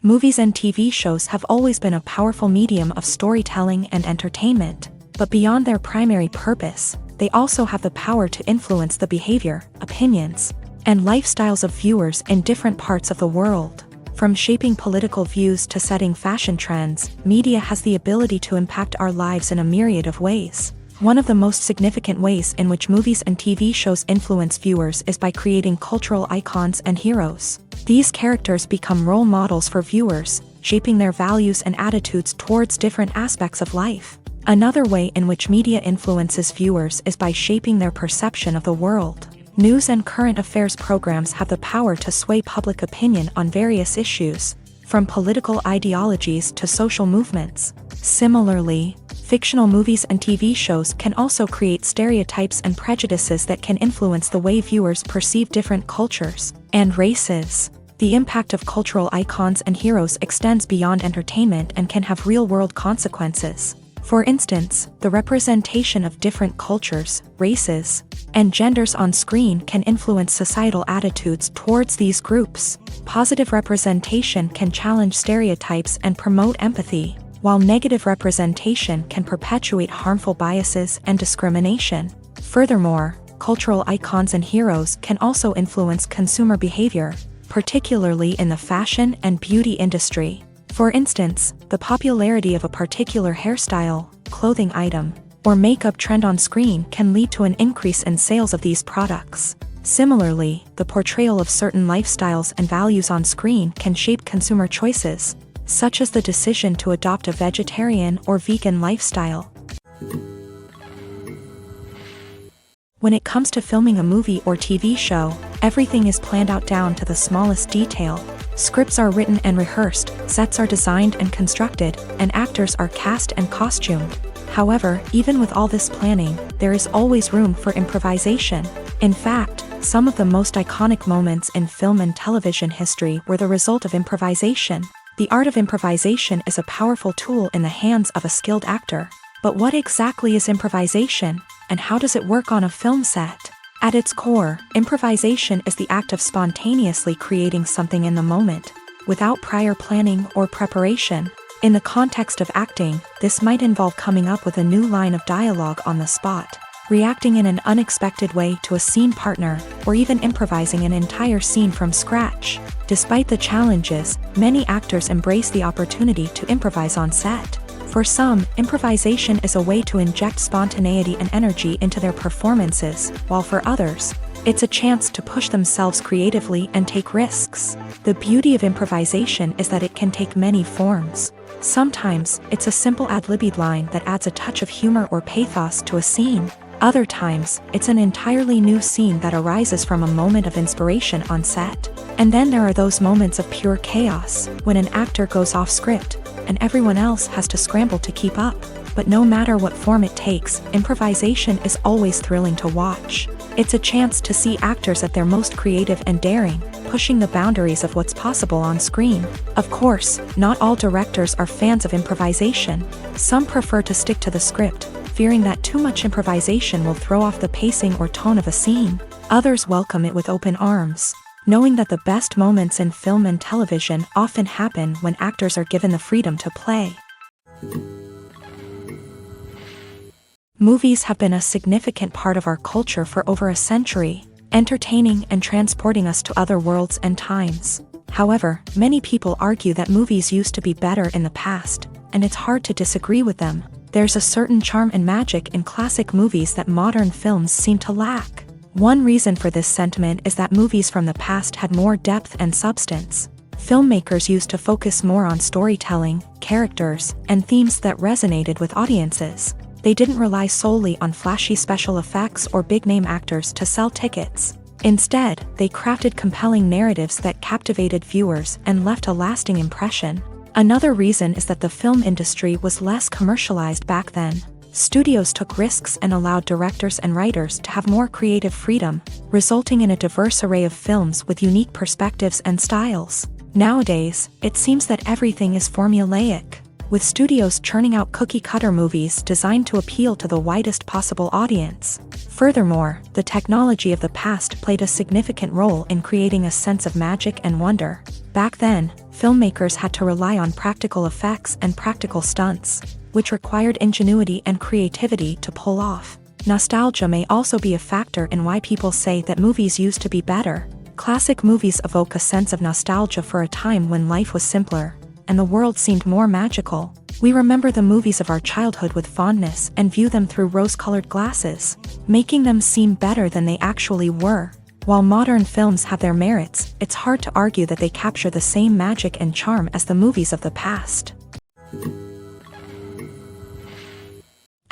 Movies and TV shows have always been a powerful medium of storytelling and entertainment, but beyond their primary purpose, they also have the power to influence the behavior, opinions, and lifestyles of viewers in different parts of the world. From shaping political views to setting fashion trends, media has the ability to impact our lives in a myriad of ways. One of the most significant ways in which movies and TV shows influence viewers is by creating cultural icons and heroes. These characters become role models for viewers, shaping their values and attitudes towards different aspects of life. Another way in which media influences viewers is by shaping their perception of the world. News and current affairs programs have the power to sway public opinion on various issues, from political ideologies to social movements. Similarly, fictional movies and TV shows can also create stereotypes and prejudices that can influence the way viewers perceive different cultures and races. The impact of cultural icons and heroes extends beyond entertainment and can have real-world consequences. For instance, the representation of different cultures, races, and genders on screen can influence societal attitudes towards these groups. Positive representation can challenge stereotypes and promote empathy, while negative representation can perpetuate harmful biases and discrimination. Furthermore, cultural icons and heroes can also influence consumer behavior, particularly in the fashion and beauty industry. For instance, the popularity of a particular hairstyle, clothing item, or makeup trend on screen can lead to an increase in sales of these products. Similarly, the portrayal of certain lifestyles and values on screen can shape consumer choices, such as the decision to adopt a vegetarian or vegan lifestyle. When it comes to filming a movie or TV show, everything is planned out down to the smallest detail. Scripts are written and rehearsed, sets are designed and constructed, and actors are cast and costumed. However, even with all this planning, there is always room for improvisation. In fact, some of the most iconic moments in film and television history were the result of improvisation. The art of improvisation is a powerful tool in the hands of a skilled actor. But what exactly is improvisation, and how does it work on a film set? At its core, improvisation is the act of spontaneously creating something in the moment, without prior planning or preparation. In the context of acting, this might involve coming up with a new line of dialogue on the spot, reacting in an unexpected way to a scene partner, or even improvising an entire scene from scratch. Despite the challenges, many actors embrace the opportunity to improvise on set. For some, improvisation is a way to inject spontaneity and energy into their performances, while for others, it's a chance to push themselves creatively and take risks. The beauty of improvisation is that it can take many forms. Sometimes, it's a simple ad-libbed line that adds a touch of humor or pathos to a scene. Other times, it's an entirely new scene that arises from a moment of inspiration on set. And then there are those moments of pure chaos, when an actor goes off script, and everyone else has to scramble to keep up. But no matter what form it takes, improvisation is always thrilling to watch. It's a chance to see actors at their most creative and daring, pushing the boundaries of what's possible on screen. Of course, not all directors are fans of improvisation. Some prefer to stick to the script, fearing that too much improvisation will throw off the pacing or tone of a scene. Others welcome it with open arms, knowing that the best moments in film and television often happen when actors are given the freedom to play. Movies have been a significant part of our culture for over a century, entertaining and transporting us to other worlds and times. However, many people argue that movies used to be better in the past, and it's hard to disagree with them. There's a certain charm and magic in classic movies that modern films seem to lack. One reason for this sentiment is that movies from the past had more depth and substance. Filmmakers used to focus more on storytelling, characters, and themes that resonated with audiences. They didn't rely solely on flashy special effects or big-name actors to sell tickets. Instead, they crafted compelling narratives that captivated viewers and left a lasting impression. Another reason is that the film industry was less commercialized back then. Studios took risks and allowed directors and writers to have more creative freedom, resulting in a diverse array of films with unique perspectives and styles. Nowadays, it seems that everything is formulaic, with studios churning out cookie-cutter movies designed to appeal to the widest possible audience. Furthermore, the technology of the past played a significant role in creating a sense of magic and wonder. Back then, filmmakers had to rely on practical effects and practical stunts, which required ingenuity and creativity to pull off. Nostalgia may also be a factor in why people say that movies used to be better. Classic movies evoke a sense of nostalgia for a time when life was simpler, and the world seemed more magical. We remember the movies of our childhood with fondness and view them through rose-colored glasses, making them seem better than they actually were. While modern films have their merits, it's hard to argue that they capture the same magic and charm as the movies of the past.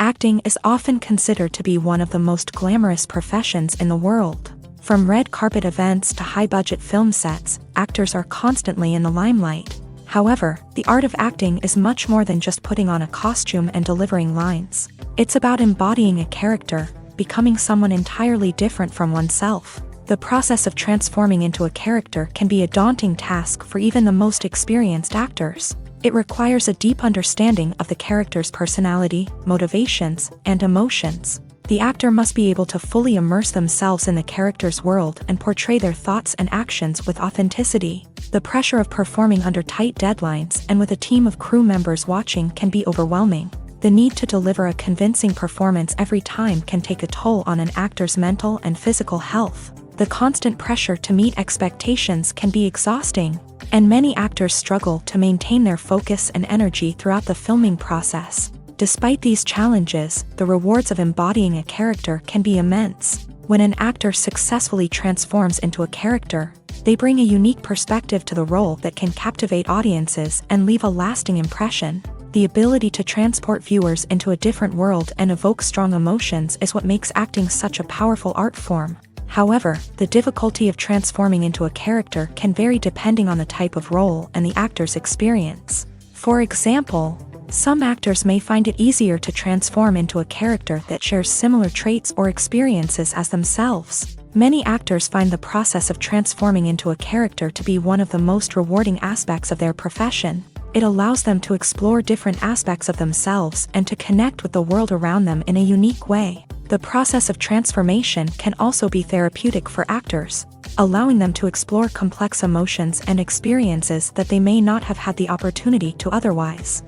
Acting is often considered to be one of the most glamorous professions in the world. From red carpet events to high-budget film sets, actors are constantly in the limelight. However, the art of acting is much more than just putting on a costume and delivering lines. It's about embodying a character, becoming someone entirely different from oneself. The process of transforming into a character can be a daunting task for even the most experienced actors. It requires a deep understanding of the character's personality, motivations, and emotions. The actor must be able to fully immerse themselves in the character's world and portray their thoughts and actions with authenticity. The pressure of performing under tight deadlines and with a team of crew members watching can be overwhelming. The need to deliver a convincing performance every time can take a toll on an actor's mental and physical health. The constant pressure to meet expectations can be exhausting, and many actors struggle to maintain their focus and energy throughout the filming process. Despite these challenges, the rewards of embodying a character can be immense. When an actor successfully transforms into a character, they bring a unique perspective to the role that can captivate audiences and leave a lasting impression. The ability to transport viewers into a different world and evoke strong emotions is what makes acting such a powerful art form. However, the difficulty of transforming into a character can vary depending on the type of role and the actor's experience. For example, some actors may find it easier to transform into a character that shares similar traits or experiences as themselves. Many actors find the process of transforming into a character to be one of the most rewarding aspects of their profession. It allows them to explore different aspects of themselves and to connect with the world around them in a unique way. The process of transformation can also be therapeutic for actors, allowing them to explore complex emotions and experiences that they may not have had the opportunity to otherwise.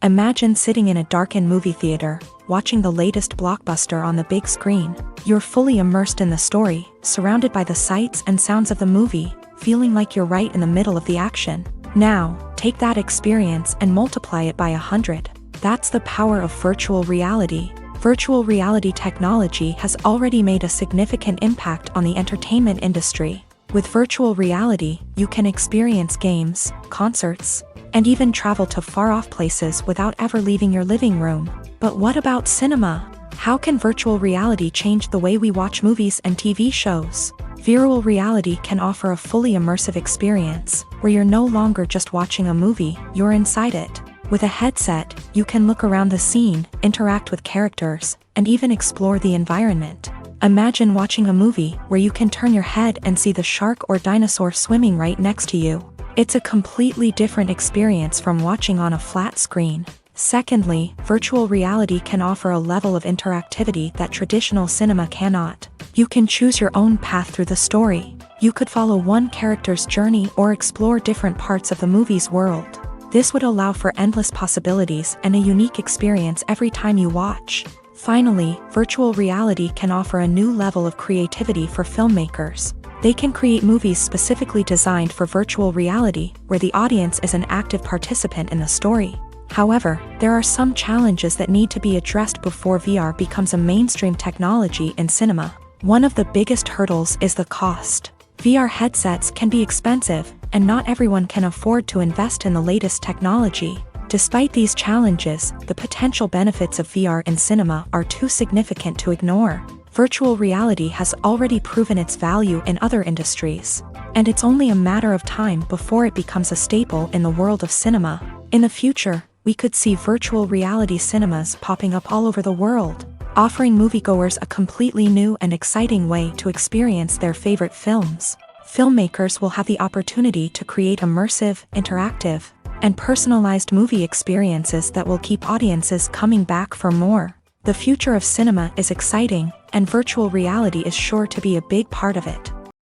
Imagine sitting in a darkened movie theater, watching the latest blockbuster on the big screen. You're fully immersed in the story, surrounded by the sights and sounds of the movie, feeling like you're right in the middle of the action. Now, take that experience and multiply it by 100. That's the power of virtual reality. Virtual reality technology has already made a significant impact on the entertainment industry. With virtual reality, you can experience games, concerts, and even travel to far-off places without ever leaving your living room. But what about cinema? How can virtual reality change the way we watch movies and TV shows? Virtual reality can offer a fully immersive experience, where you're no longer just watching a movie, you're inside it. With a headset, you can look around the scene, interact with characters, and even explore the environment. Imagine watching a movie where you can turn your head and see the shark or dinosaur swimming right next to you. It's a completely different experience from watching on a flat screen. Secondly, virtual reality can offer a level of interactivity that traditional cinema cannot. You can choose your own path through the story. You could follow one character's journey or explore different parts of the movie's world. This would allow for endless possibilities and a unique experience every time you watch. Finally, virtual reality can offer a new level of creativity for filmmakers. They can create movies specifically designed for virtual reality, where the audience is an active participant in the story. However, there are some challenges that need to be addressed before VR becomes a mainstream technology in cinema. One of the biggest hurdles is the cost. VR headsets can be expensive, and not everyone can afford to invest in the latest technology. Despite these challenges, the potential benefits of VR in cinema are too significant to ignore. Virtual reality has already proven its value in other industries, and it's only a matter of time before it becomes a staple in the world of cinema. In the future, we could see virtual reality cinemas popping up all over the world, offering moviegoers a completely new and exciting way to experience their favorite films. Filmmakers will have the opportunity to create immersive, interactive, and personalized movie experiences that will keep audiences coming back for more. The future of cinema is exciting, and virtual reality is sure to be a big part of it.